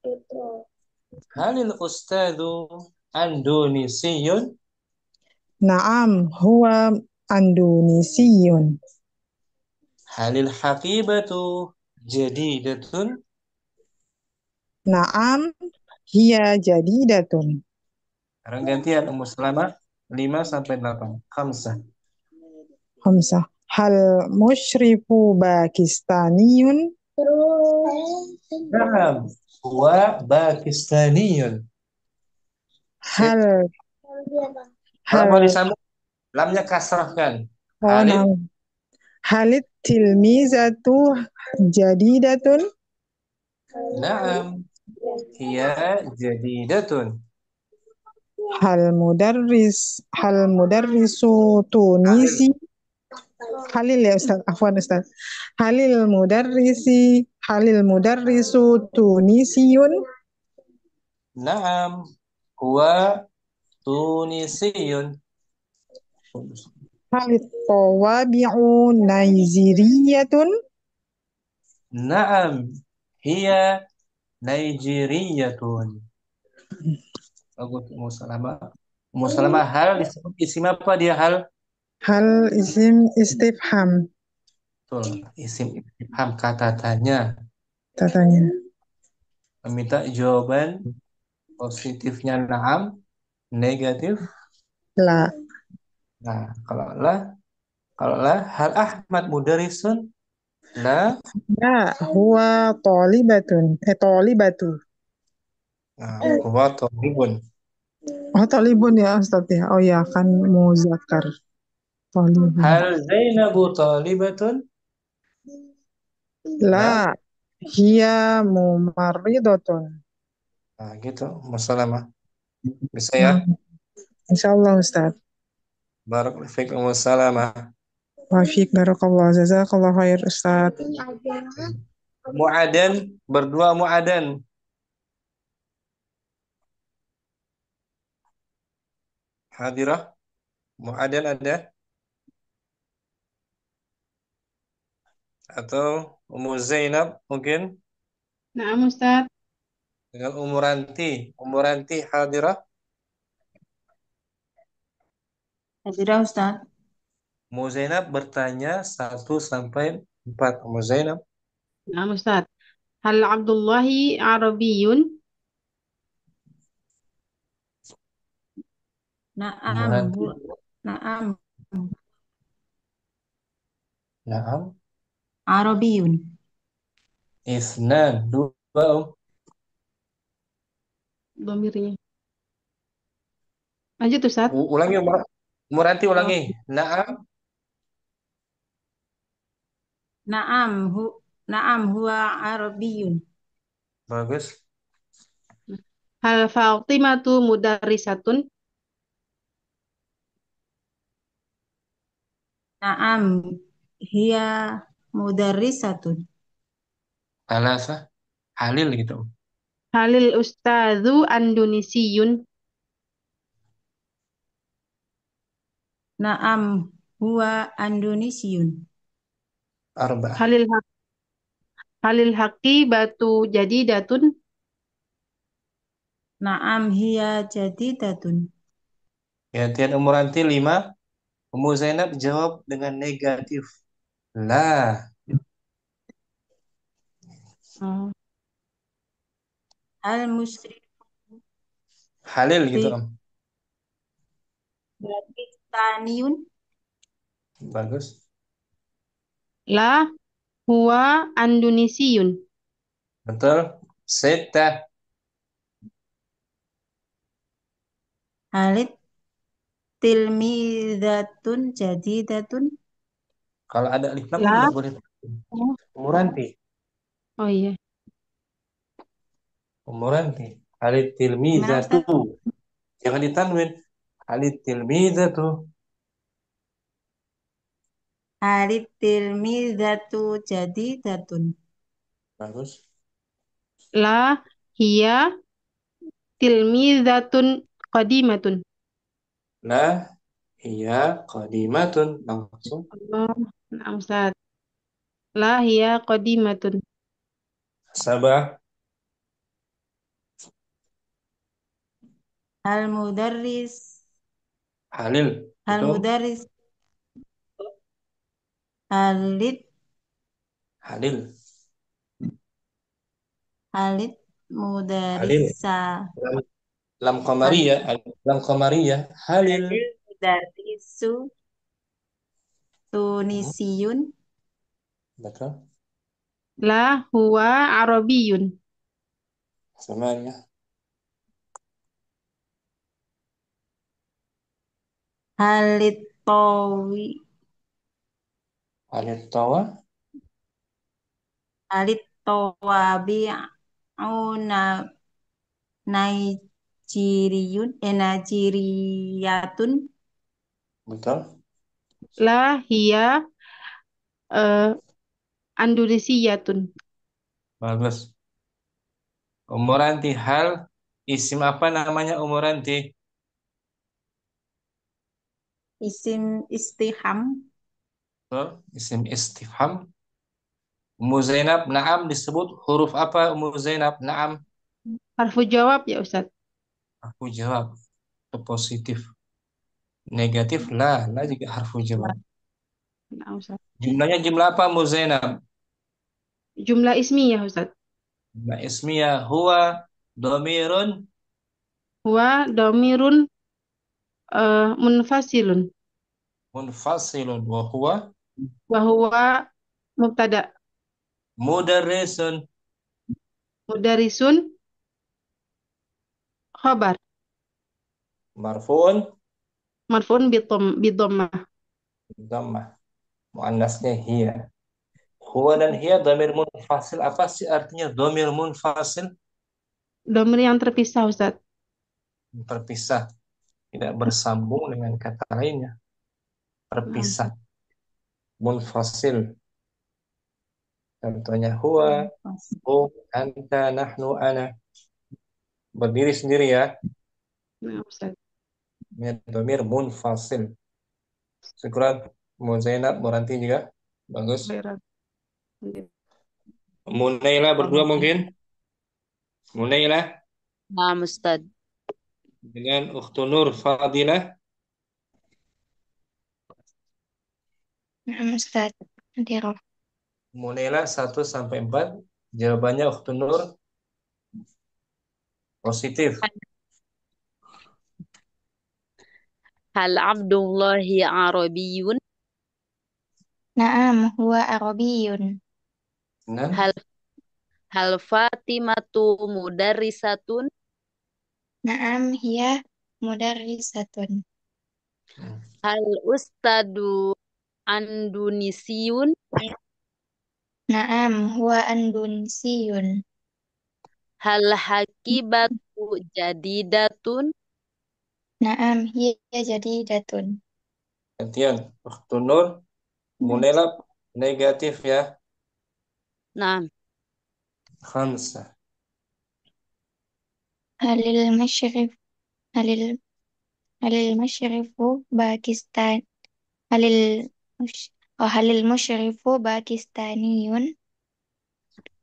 Halil ustadu Indonesiyun? Naam, huwa Andonesiyun. Halil haqibatu jadidatun? Naam, hiya jadidatun. Sekarang gantian Ummu Salamah 5 sampai 8. Khamsah. Hamzah. Hal musyrifu Pakistaniyun? Naam, huwa Pakistaniyun. Hal Kalau mau hal disambung, lamnya kasrahkan. oh Halil, naam. Halit tilmizatu jadidatun? naam, hiya jadidatun. Hal mudarrisu Tunisi? Halil ya Ustaz, afwan Ustaz. Halil mudarrisu Tunisiyun? Naam, huwa Tunisiyun. Halit tawabi'u Naiziriyatun? Naam, hiya Nigeriyatun. Bagus, Ummu Salamah. Ummu Salamah, hal disebut isim apa dia hal? Hal isim istifham Betul, isim istifham, kata tanya. katanya. Meminta jawaban positifnya naam, negatif. La. Nah, kalau lah hal Ahmad mudarisun? La. Ya, huwa talibatun. Talibatu. Nah, huwa thalibun. Oh, talibun ya Ustaz ya. Oh ya, kan muzakkar. Talibun. Hal Zainabu talibatun? La, hiya mumarridatun. Nah, gitu. Wassalamah. Bisa ya? Nah, insyaallah Ustaz. Barakallahu fiik Ummu Salamah. Wa fiik barakallah. Jazakallah khair Ustaz. Mu'adan, berdua mu'adan. Hadirah. Mu'adan ada? Atau Ummu Zainab mungkin? Nah, Ustaz. Dengan Ummu Ranti. Ummu Ranti hadirah. Hadirah Ustaz. Ummu Zainab bertanya 1 sampai 4. Ummu Zainab. Nah, Ustaz. Hal Abdullahi Arabiyun? Ummu Naam, Ranti. naam, Naam. Arabiyun. Isnan. 2. Domirnya. Lanjut, Ustaz. Ulangi Ummu Ranti, ulangi. Naam. Naam, huwa Arabiyun. Bagus. Hal Fatimatu mudarrisatun? Naam, hiya mudarrisatun. Alasa. Halil gitu. Halil ustadzu Andonesiyun? Naam, huwa Indonesiyun. Arba. Halil haqibatu jadidatun? Naam, hiya jadidatun. Gantian Ummu Ranti 5. Ummu Zainab jawab dengan negatif. La. Oh. Al-musyrik Halil gitu Om. Pakistaniyun. Bagus. La huwa Andonesiyun. Betul. Sita. Halit tilmidatun jadidatun. Kalau ada alif lam La. nggak boleh. Oh, Ummu Ranti. oh iya. Ummu Ranti. Halit Gimana tilmizatu. Ustaz? Jangan ditanwin. Halit tilmizatu. Halit tilmidatu jadidatun. Bagus. La hiya tilmidatun qadimatun. La hiya qadimatun. Langsung. Oh, nah, Ustaz. La hiya qadimatun. Sabah. Al-mudarris. Halil. Itu. Al-mudarris. Halit Halil. Halit Halil. mudarrisa. Lam qamariyah. Lam qamariyah. Halil. Halil mudarrisu Tunisiyun. Betul. La huwa Arabiyun. Semuanya. Halit tawi Halil tawa. Halit tawabi auna Najiriyatun. Betul. La hiya Andonesiyatun. Bagus. Ummu Ranti hal isim apa namanya Ummu Ranti? Isim istifham. Betul. Isim istifham. Ummu Zainab na'am disebut huruf apa Ummu Zainab na'am? Harfu jawab ya Ustaz. Aku jawab. Itu positif. Negatif la juga harfu jawab. Nah, Ustaz. Jumlahnya jumlah apa Ummu Zainab? Jumlah ismiyah Ustaz. Jumlah ismiyah huwa dhamirun Huwa dhamirun munfasilun. munfasilun wa huwa Wa huwa mubtada. mudarrisun Mudarisun khabar. marfu'un Marfu'un bidammah. dhammah. Muannasnya hiya. Huwa dan hiya dhamir munfasil. Apa sih artinya dhamir munfasil? Dhamir yang terpisah Ustaz. Terpisah, tidak bersambung dengan kata lainnya. Terpisah. Munfasil. Contohnya huwa, hu, anta, nahnu, ana. Berdiri sendiri ya. Nah, Ustaz. Dhamir munfasil. Syukran. Mu Zainab, Mu Ranti juga. Bagus. Khairan. Munaila berdua mungkin. Munaila Nah, Ustaz. dengan Ukhtu Nur Fadilah. Nah, Ustaz. Hadirah. Munaila 1 sampai 4. Jawabannya Ukhtu Nur positif. Hal Abdullahi Arabiyun. Naam huwa Arabiyun. Nah, Hal Fatimatu mudarrisatun. Naam hiya mudarrisatun. Hal Ustadu Andonesiyun. Naam huwa Andonesiyun. Hal Hakibatu jadidatun. Naam hiya jadidatun. gantian. Ukhtu Nur, Munaila negatif ya. Nah, 5. Halil masyrif Halil masyrifu Pakistan Halil musyrifu Pakistaniyun.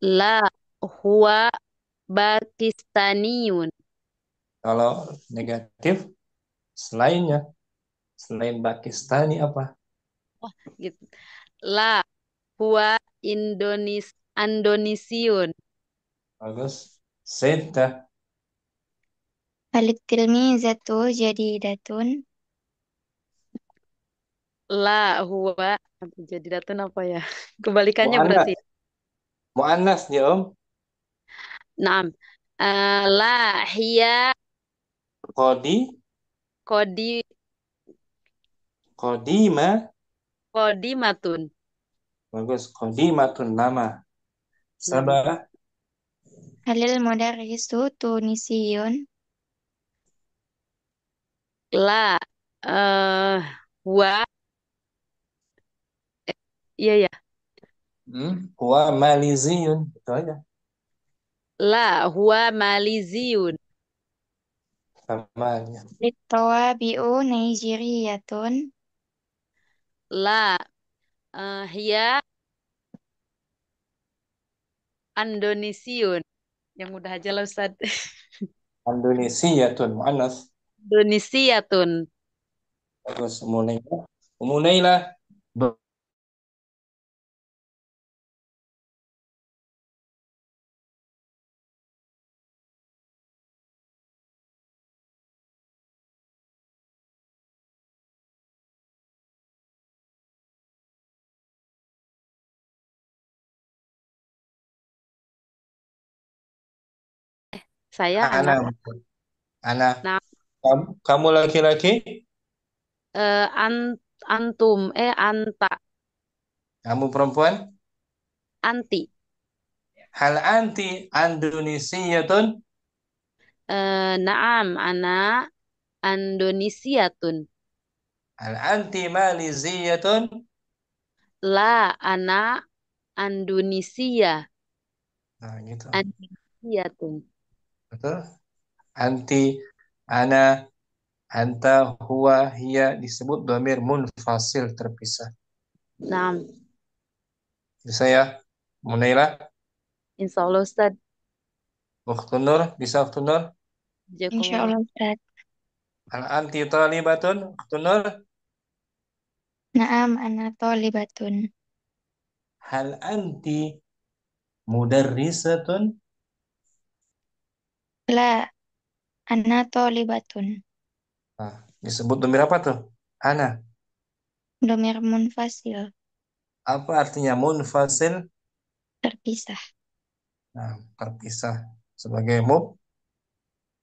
la huwa Pakistaniyun. Kalau negatif Selainnya, selain Pakistani apa? Oh, gitu. La huwa Indonesiun. Bagus. Sita. Halit tilmizatu jadidatun. La huwa jadi datun apa ya? Kebalikannya Mu'annas. berarti. Mu'annas ya Om. Naam. La hiya Kodi. kodi Kodima. kodimatun. Bagus. Kodimatun nama. Naam. Sabah. Halil mudarrisu tunisiyun. La huwa iya ya. Huwa Maliziyun. Itu aja. La huwa maliziyun. Sama aja. Litawabi'u Nigeriyatun. La hiya Indonesiun. Yang mudah aja lah Ustaz. Indonesia mu'annas. Indonesiatun. Bagus. Munailah. Munailah. Saya Ana. anak. Ana. Nah, Kamu laki-laki? Antum anta Kamu perempuan? anti. Hal anti Indonesiatun? Naam ana Indonesiatun. Hal anti Maliziyatun? La ana Indonesia. Nah, gitu. Indonesiatun. Betul? Anti, ana, anta, huwa, hiya disebut dhamir munfasil terpisah. Naam. Bisa ya? Munailah. Insya Allah Ustaz. Ukhtun Nur, bisa Ukhtun Nur? Insyaallah Ustaz. Hal anti talibatun? Ukhtun Nur? Naam ana thalibatun. Hal anti mudarrisatun? La ana thalibatun. Nah, disebut dhamir apa tuh? Ana. Dhamir munfasil. Apa artinya munfasil? Terpisah. Nah, terpisah sebagai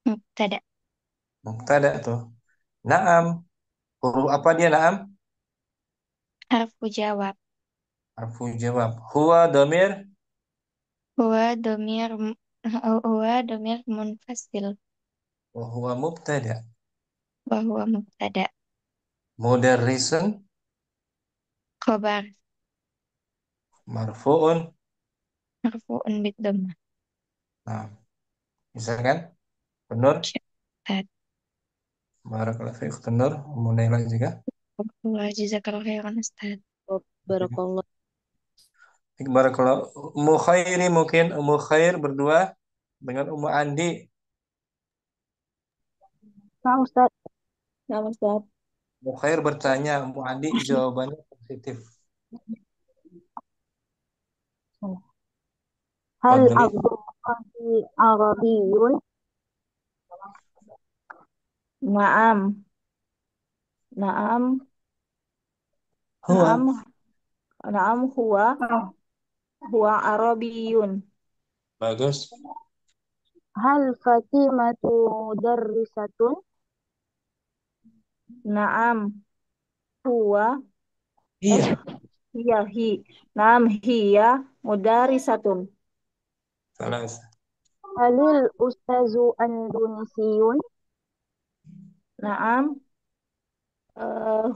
Mubtada. mubtada tuh. Naam. Huruf apa dia naam? Harfu jawab. Harfu jawab. Huwa dhamir? Huwa dhamir munfasil. Wa huwa mubtada. Wa huwa mubtada. Mudarrisun? Khabar. Marfu'un? Marfu'un bid dhammah. Nah, bisa kan? Benar? Ustaz. Barakallahu fiik Nur. Munailah juga. Wa jazakallahu khairan Ustaz. Barakallah. Barakallahu. Ummu Khairi mungkin Ummu Khair berdua dengan Ummu Andi. Nah, Ustaz. Nah, Ustaz. Ummu Khair bertanya, Ummu Andi jawabannya positif. Hal Fadli. Abdullahi Arabiyun? Naam. Naam. Huwa. Naam. Naam huwa Arabiyun. Bagus. Hal Fatimatu mudarrisatun? Naam. Huwa Iya. Naam hiya mudarrisatun. Salah. Halil ustazu Indonesiyun? Naam.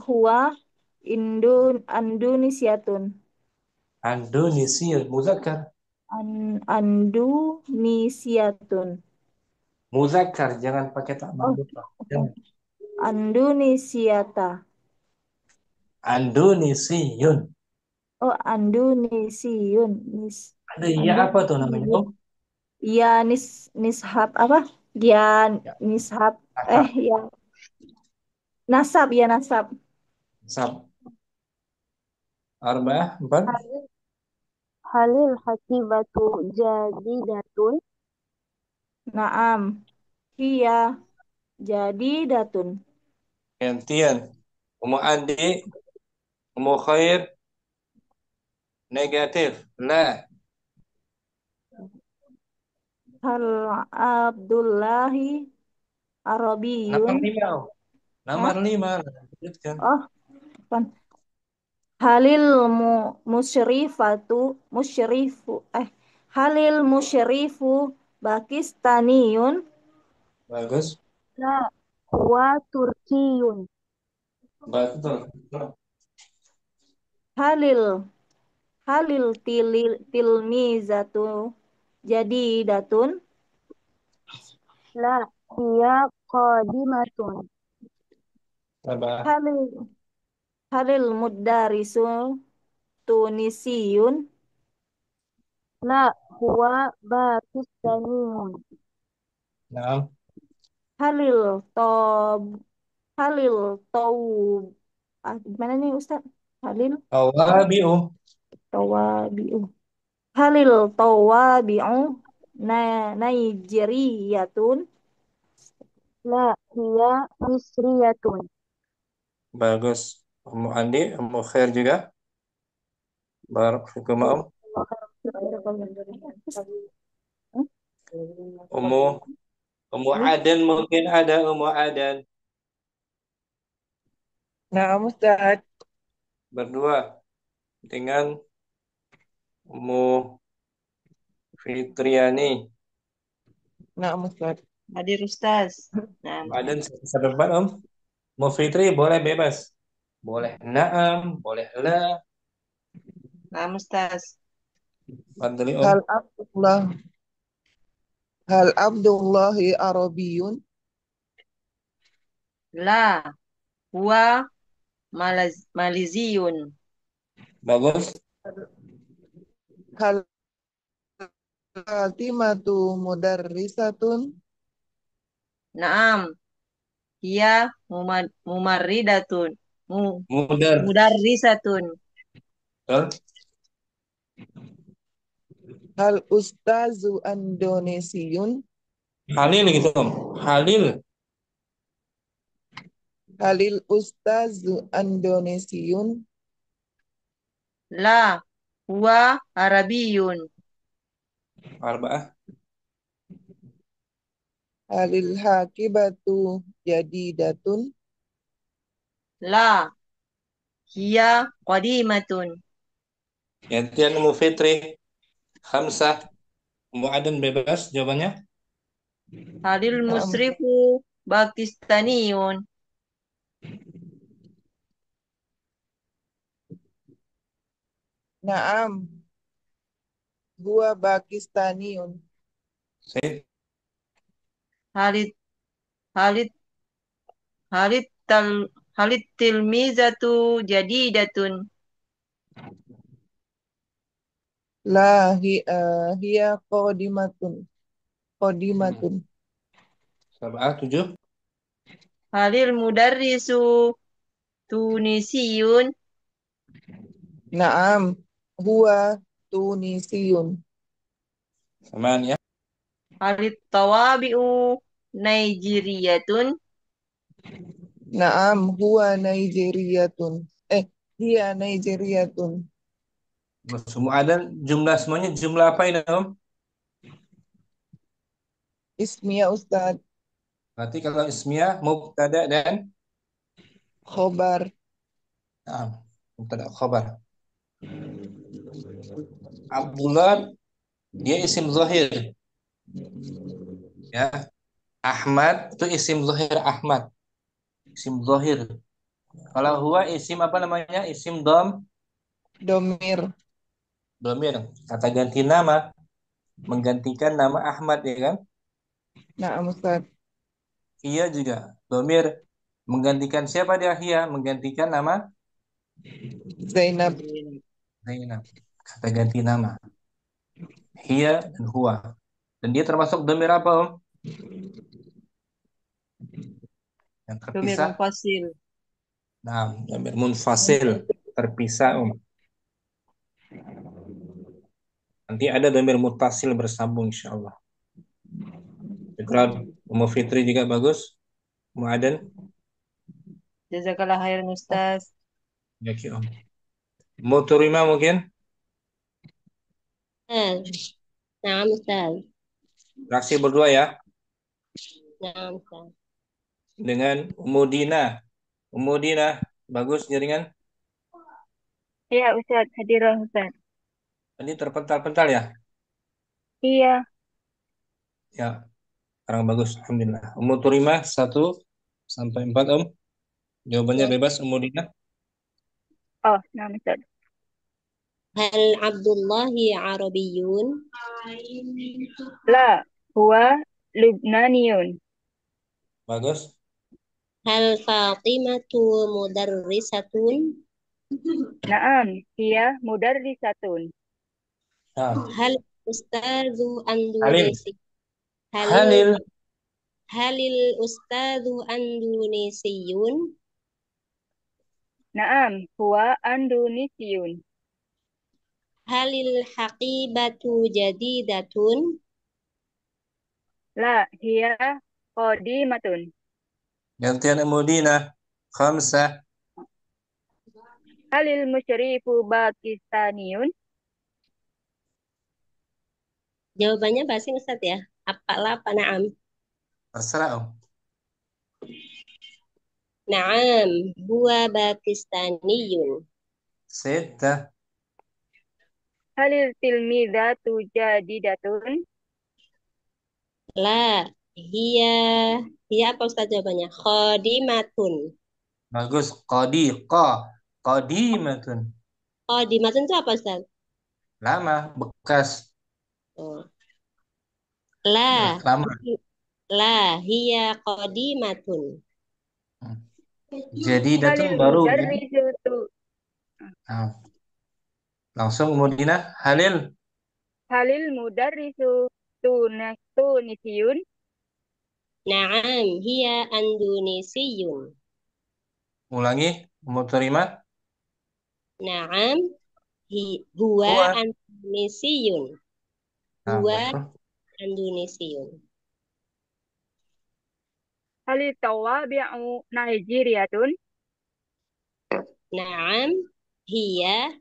Huwa Indonesiatun. Indonesia muzakkar. Indonesiatun. Muzakkar jangan pakai tak marbut, Pak. Jangan. Indonesiata. Indonesiun. Oh, Indonesiun. Ada iya apa tuh namanya? Om? Iya, nishab apa? Dia nishab. Ya. Nasab ya nasab. Sab. Arba'ah, 4. Halil Halil hatibatu jadidatun. Naam. Hiya jadidatun. Gantian. Umu adik, umu khair, negatif. La. Hal Abdullahi Nomor Arabiyun. 5. Nomor Hah? 5. Lanjutkan. Oh, bukan. Halil musyrifatu musyrifu Halil musyrifu Pakistaniyun. Bagus. La huwa turkiyun. Betul. Halil Halil tilmizatu jadidatun. La hiya qadimatun. Arba'ah. Halil mudarisu tunisiyun. La huwa pakistaniyun. Naam. Halil tob Halil taw gimana nih Ustaz? Halil Tawabi'u. tawabi'u. Halil tawabi'u Naijeriyatun. La hiya misriyatun. Bagus. Umu Andi, umu khair juga. Barakallahu ma'am. Umu Umu Adan mungkin ada Umu Adan. Nah, Ustaz. Berdua dengan Umu Fitriani. Nah, Ustaz. Hadir Ustaz. Nah, Adan sedepan Om. Umu Fitri boleh bebas. Boleh naam, boleh la. nah Ustaz. Bandeli Om. Hal Abdullahi Arabiyun. La huwa Maliziyun. Bagus. Hal Fatimatu mudarrisatun. Naam. Hiya mumarridatun. Mudar. Mudarrisatun. Betul. Hal Ustazu Indonesiyun. Halil gitu Om. Halil. Halil Ustazu Indonesiyun. La huwa Arabiyun. Arba'ah. Halil Hakibatu Jadidatun. La hiya qadimatun. Gantian Umu Fitri. Khamsah. Umu Adan bebas jawabannya. Halil musrifu Pakistaniyun. Naam. Huwa Pakistaniyun. Saya Halid Halid Halid tilmizatu jadidatun. La hiya qadimatun. Qadimatun. Sab'ah, 7. Halil mudarrisu Tunisiyun. Naam. Huwa Tunisiyun. Samaan ya. Halid tawabi'u Naijeriyatun. Naam. Huwa Nigeriyatun. Hiya Nigeriyatun. Semua ada jumlah semuanya jumlah apa ini Om? Ismiyah Ustaz. Berarti kalau ismiyah mubtada dan Khobar. nah, mubtada khabar. Abdullah dia isim zahir. Ya. Ahmad itu isim zahir Ahmad. Isim zahir. Kalau huwa isim apa namanya? Isim Domir. domir. Kata ganti nama menggantikan nama Ahmad ya kan? Naam Ustaz. Iya juga. Domir menggantikan siapa dia? Iya menggantikan nama Zainab. Zainab. Kata ganti nama. Hiya dan huwa. Dan dia termasuk domir apa Om? Yang Domir terpisah. munfasil. Nah, dhamir munfasil. Terpisah. Nanti ada dhamir muttasil bersambung insyaAllah. Syukran. Ummu Fitri juga bagus. Ummu Aden. Jazakallah khairan Ustaz. Ya, Ki Om. Ummu Turima mungkin. Nah, Ustaz. Beraksi berdua ya. Nah, Ustaz. Dengan Ummu Dina. Ummu Dina. Bagus jaringan. Iya, Ustaz. Hadirah, Ustaz. Ini terpental-pental ya. Iya. Ya. Sekarang bagus. Alhamdulillah. Ummu Turima 1 sampai 4 Om. Jawabannya bebas Ummu Dina. Oh, nah, Ustaz. Hal Abdullahi Arabiyun? La, huwa Lubnaniyun. Bagus. Hal Fatimatu mudarrisatun? Naam, hiya mudarrisatun. Nah. Hal Ustadzu Halil. Andunisi? Halil. Halil Ustadzu Andunisiyun? Naam, huwa Andunisiyun. Halil Haqibatu jadidatun? La, hiya qadimatun. Gantian Ummu Dina. 5. Halil musyrifu Pakistaniyun? Jawabannya pasti Ustaz ya. Apalah apa na'am? Terserah Om. Na'am, huwa Pakistaniyun. 6. Halil tilmidatu jadidatun? La, hiya apa Ustaz jawabannya? Khadimatun. Bagus. Qadimatun. Khadimatun itu apa Ustaz? Lama, bekas. Oh. La, Lama. hiya qadimatun. Jadi datang Halil baru. mudarrisatu. Nah. Langsung Ummu Dina. Halil. Halil mudarrisu tunisiyun? Na'am, hiya Andunisiyun. Ulangi. Ummu Turima. Na'am, huwa Andunisiyun. Nah, Huwa betul. Andunisiyun. Halil tawabi'u Nigeriyatun? Na'am, hiya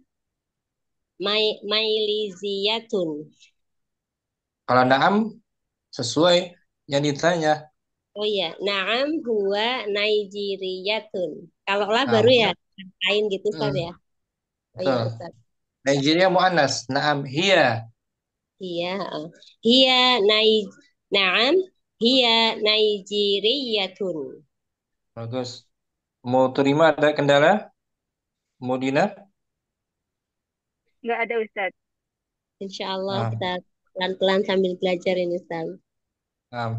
Mailiziyatun. Kalau naam sesuai yang ditanya. Oh iya, na'am huwa Nigeriyatun. Kalau lah Nah, baru ya lain gitu Ustaz ya. Oh iya betul. Ustaz. Nigeria muannas. Naam hiya. Iya, na'am hiya Nigeriyatun. Bagus. Mau terima ada kendala? Mau Dina? Nggak ada, Ustaz. Insyaallah Nah, Ustaz. Pelan-pelan sambil belajar ini Ustaz. nah.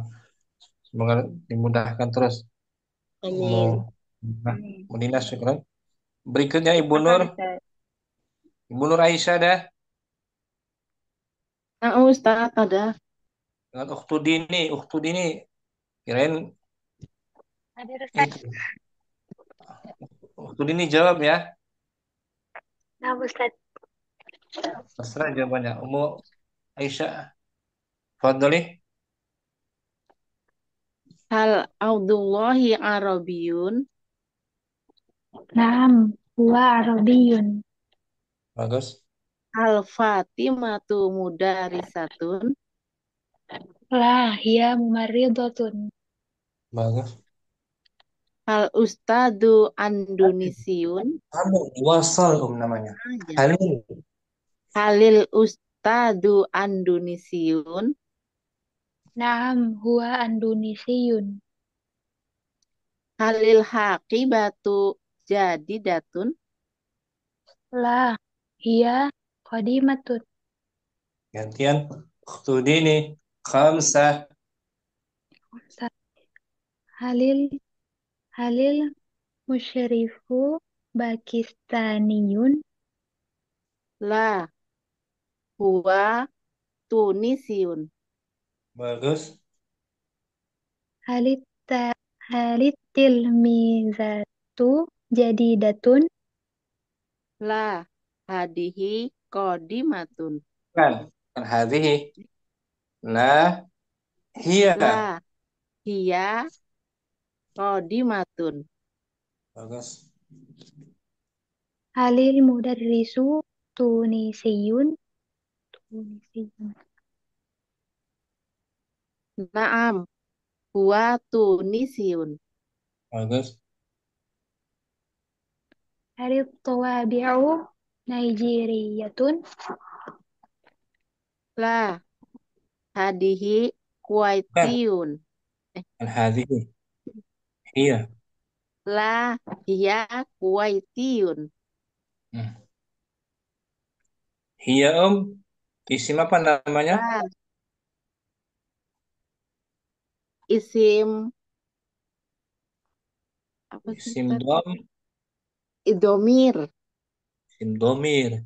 Semoga dimudahkan terus. Amin. Mau Dina syukran. Berikutnya Ibu Apa, Nur. Ustaz? Ibu Nur Aisyah dah. Nah, Ustaz ada. Dengan Ukhtu Dini. Kirain Hadir, Ustaz. itu. Ukhtu Dini jawab ya. Nah, Ustaz. Terserah jawabannya. Ummu Aisyah. Fadli. Hal Abdullahi Arabiyun? Naam, huwa Arabiyun. Bagus. Hal Fatimatu mudarisatun? La, hiya mumarridatun. Bagus. Hal Ustadu Andunisiyun? Wasal namanya. Halil. Halil Ustadu Andunisiyun? Naam, huwa Andunisiyun. Halil Haqibatu jadidatun? La, hiya qadimatun. Gantian. Ukhtu Dini. 5. Halil musyrifu Pakistaniyun? La, huwa Tunisiyun. Bagus. Halil Halit tilmizatu jadidatun. La hadihi qadimatun. Kan? Kan hadhihi. La hiya. La hiya qadimatun. Bagus. Halil mudarrisu tunisiyun. Tunisiyun. Naam, huwa tunisiyun. Bagus. Halil tawabi'u Nigeriyatun. La hadihi kuwaitiyun. Kan hadhihi. Hiya. La hiya kuwaitiyun. Hiya isim apa namanya? La isim apa sih Isim Ustaz? dom, Idomir. isim domir.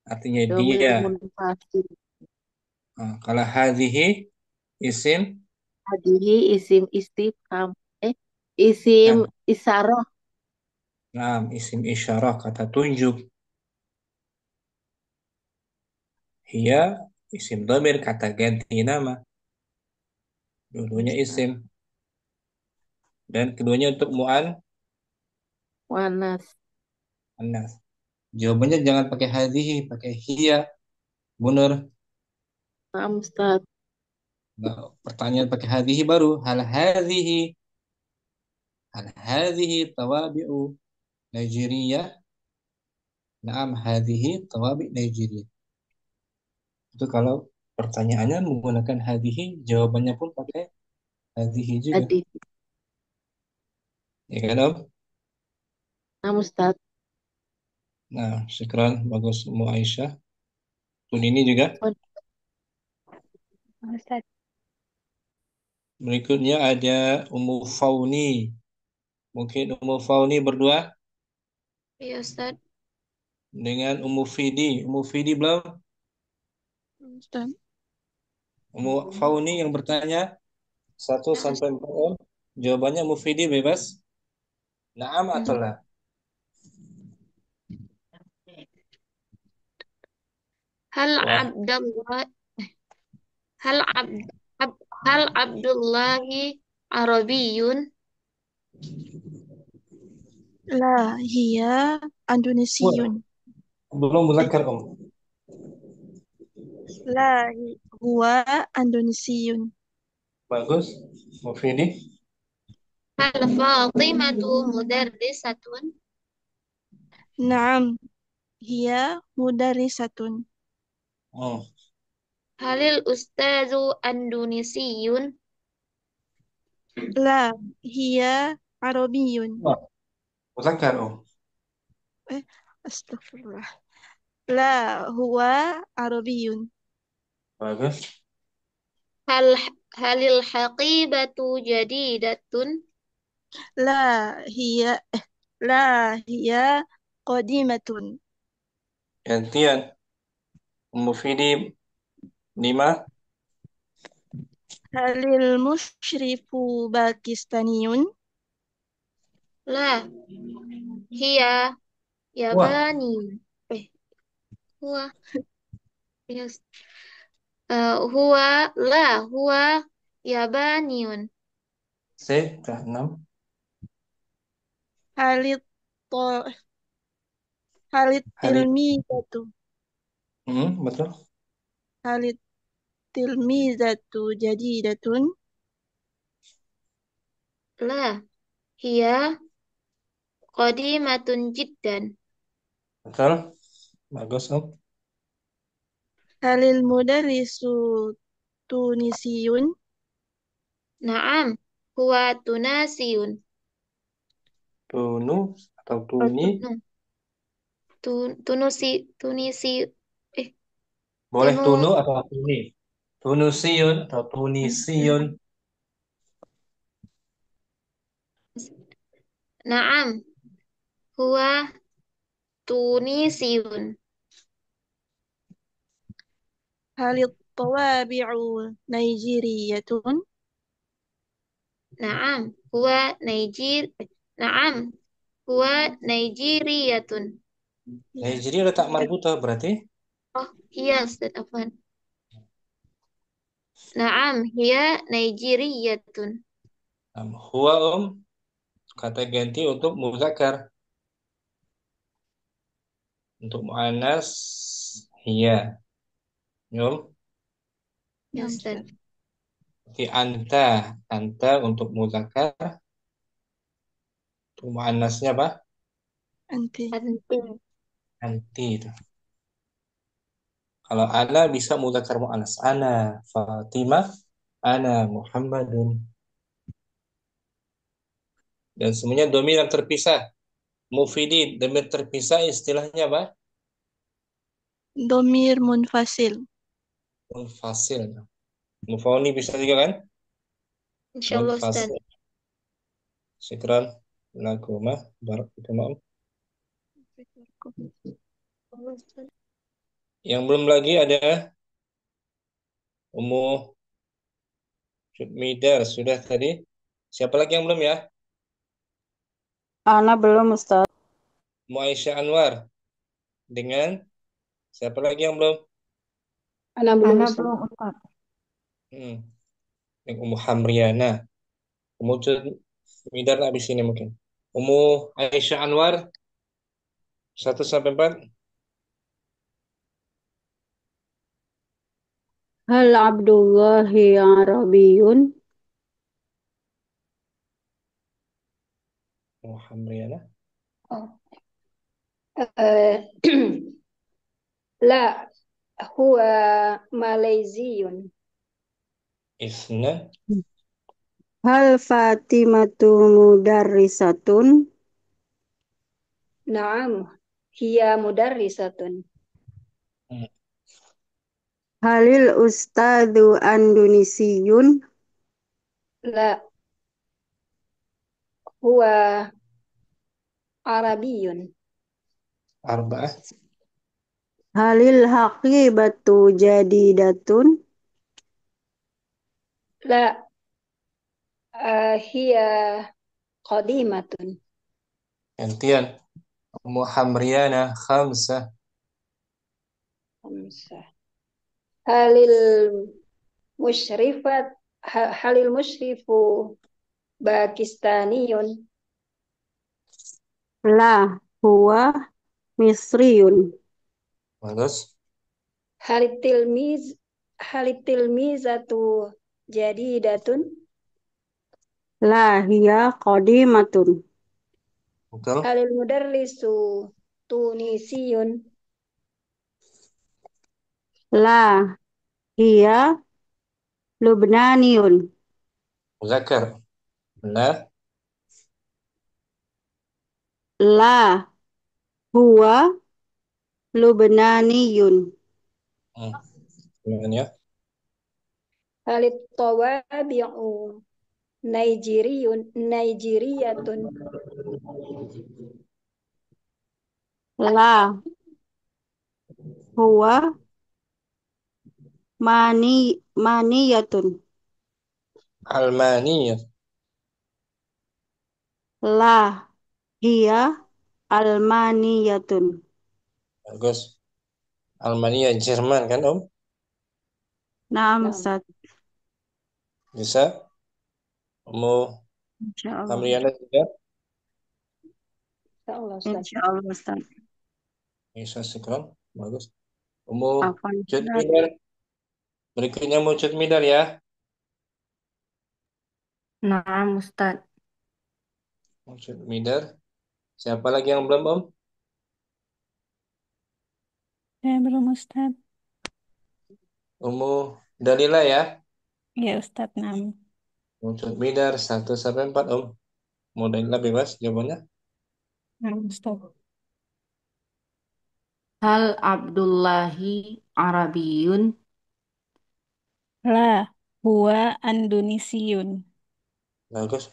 Artinya Domir dia. munfasil. Kalau hadhihi isim Hadihi isim istifham. Isim kan? isyarah. Nah, isim isyarah kata tunjuk. Hiya isim domir kata ganti nama. Dulunya isim. Dan keduanya untuk Wanas. muannas. Jawabannya jangan pakai hadhihi, pakai hiya. Benar. Naam Ustaz. Nah, pertanyaan pakai hadhihi baru. Hal hadhihi tawabi'u Nigeria. Naam hadhihi tawabi Nigeria. Itu kalau pertanyaannya menggunakan hadhihi, jawabannya pun pakai hadhihi juga. Hadihi. Ya kan, Om? Naam Ustaz. Nah, syukran. Bagus, Mu Aisyah. Pun ini juga. Ustaz. Berikutnya ada Ummu Fauni. Mungkin Ummu Fauni berdua Iya, Ustaz. dengan Ummu Fidi. Ummu Fidi belum? Ustaz. Ummu Fauni yang bertanya 1 sampai 4 Om. Jawabannya Ummu Fidi bebas. Naam atau la? Hal Wah. Abdullah hal Abd Ab- hal Abdullahi Arabiyun. La hiya Indonesiyun. Belum muzakkar Om. La huwa Indonesiyun. Bagus. Ummu Fidi. Hal Fatimatu mudarrisatun. Naam hiya mudarrisatun. Oh. Halil ustazu Indonesiyun. La hiya Arabiyun. Wah. Muzakkar Om. Astagfirullah. La huwa Arabiyun. Bagus. Halil haqibatu jadidatun. La hiya La hiya qadimatun. Gantian. Ummu Fidi 5. Halil musyrifu Pakistaniyun. La hiya yabani. Huwa yes. Huwa yabaniyun. 6. Halit Halit. tilmizatu. Betul. Halit tilmizatu jadidatun. La hiya qadimatun jiddan. Betul. Bagus Om. Halil mudarrisu Tunisiyun. Naam, huwa tunasiyun. Tunu atau tuni. Tunisi. Boleh tunu atau tuni. Tunusiyun atau tunisiyun. Naam, huwa tunisiyun. Halit tawabi'u Nigeriyatun. Naam, huwa Naijir. Naam, huwa Naijeriyatun. Nigeria letak marbutah berarti. Oh, iya Ustaz, afwan. Naam, hiya Naijeriyatun. Huwa kata ganti untuk muzakkar. Untuk muannas hiya. Yum. Ya Ustaz. Berarti anta untuk muzakkar. Untuk muannasnya apa? Anti. Anti itu. Kalau ana bisa muzakkar muannas. Ana Fatimah, ana Muhammadun. Dan semuanya domir yang terpisah. Mufidin, domir terpisah istilahnya apa? Domir munfasil. Munfasil. Mufawni bisa juga kan? Insyaallah Ustaz. Munfasil. Syukran lakumah barakallahu. Yang belum lagi ada Ummu Midar sudah tadi. Siapa lagi yang belum ya? Ana belum Ustaz. Ummu Aisyah Anwar. Dengan siapa lagi yang belum? Ana belum Ana Ustaz. belum Ustaz. Yang Ummu Hamriana. Ummu Midar habis ini mungkin. Ummu Aisyah Anwar 1 sampai 4. Hal Abdullahi Arabiyun? Ummu Hamriana. La, huwa Malayziyun. Isna. Hal Fatimatu mudarrisatun? Naam, hiya mudarrisatun. Halil ustadzu Andonisiyun? La, huwa Arabiyun. Arba'ah. Halil haqibatu jadidatun? La, hiya qadimatun. Gantian. Ummu Hamriana 5. Halil musyrifat halil musyrifu Pakistaniyun? La, huwa Misriyun. Bagus. Halit tilmizatu jadidatun? La, hiya qadimatun. Betul. Halil mudarrisu Tunisiyun? La, hiya Lubnaniyun. Muzakkar. La, huwa Lubnaniyun. Gimana ya? Halit tawabi'u Naijeriyatun? La, huwa maniyatun. Almaniyah. La, hiya Almaniyatun. Bagus. Almania Jerman kan Om? Naam Ustaz. Bisa? Ummu Insyaallah. Hamriana juga? Insyaallah Ustaz. Bisa syukran. Bagus. Ummu Afwan, Cut Ustaz. Midar. Berikutnya Ummu Cut Midar ya. Naam Ustaz. Ummu Cut Midar. Siapa lagi yang belum Om? Saya belum Ustaz. Ummu Dalila ya. Ya Ustaz, naam. Ummu Cut Midar 1 sampai 4 Om. Mau Dalila bebas jawabannya. Naam Ustaz. Hal Abdullahi Arabiyun? La, huwa Andonisiyun. Bagus.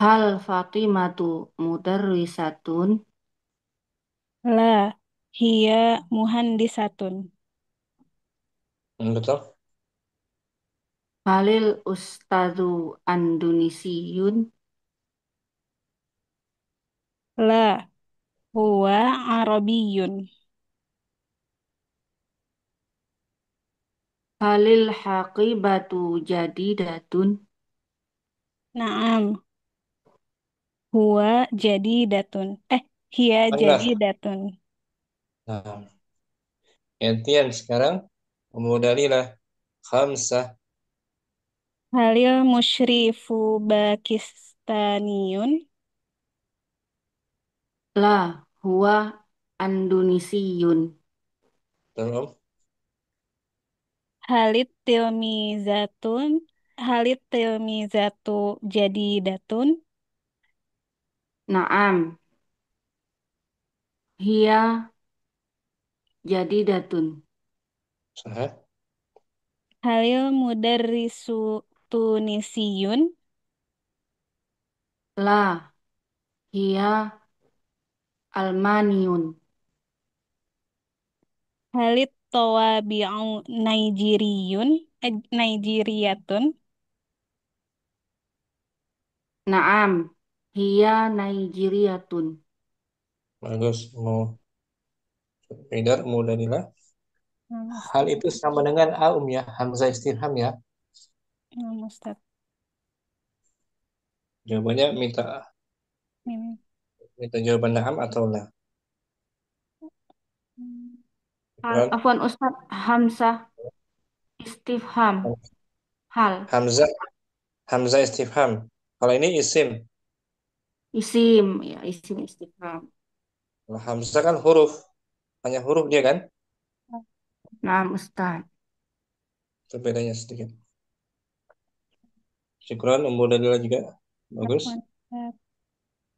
Hal Fatimatu mudarrisatun? La, hiya muhandisatun. Betul. Halil Ustadu Andonisiyun. La. Huwa Arabiyun. Halil Haqibatu Jadidatun. Naam. Huwa jadidatun. Hiya Benar. jadidatun. Nah, gantian sekarang. Mudalilah khamsah. Halil musyrifu Pakistaniyun. La. Huwa Andonisiyun. Belum. Halit tilmizatu jadidatun. Naam. Hiya jadidatun. Sah. Halil mudarrisu Tunisiyun. La. Hiya Almaniyun. Halit tawabi'u Nigeriyatun. Naam. Hiya Nigeriyatun. Bagus. Mau Haidar, mudalilah. Hal itu sama dengan aum ya, hamzah istifham ya. Ustaz. Jawabannya minta jawaban na'am atau la. Afwan Ustaz, hamzah istifham. Hal. Hamzah istifham. Kalau ini isim. Isim, ya isim istifham. Kalau hamzah kan huruf. Hanya huruf dia kan? Naam Ustaz. Itu bedanya sedikit. Syukran, mudalilah juga. Bagus.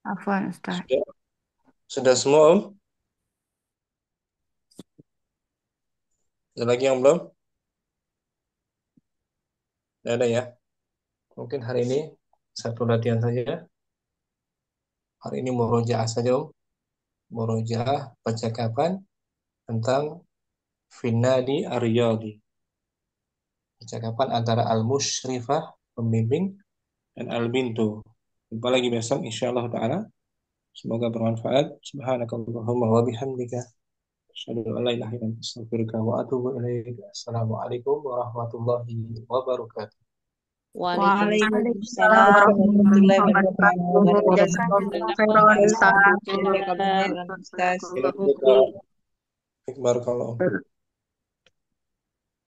Afwan Ustaz. Sudah semua, Om? Ada lagi yang belum? Tidak ada ya? Mungkin hari ini satu latihan saja. Hari ini murojaah saja, Om. Murojaah percakapan tentang Finadi Aryadi. Percakapan antara Al-Musyrifah, pembimbing, dan Al-Bintu. Jumpa lagi besok insyaallah ta'ala. Semoga bermanfaat. Subhanakallahumma wa bihamdika. Asyhadu an la ilaha illa anta astaghfiruka wa atubu ilaik. Assalamualaikum warahmatullahi wabarakatuh. Waalaikumsalam warahmatullahi wabarakatuh. Jazakumullah khairan, Ustaz. Barakallahu.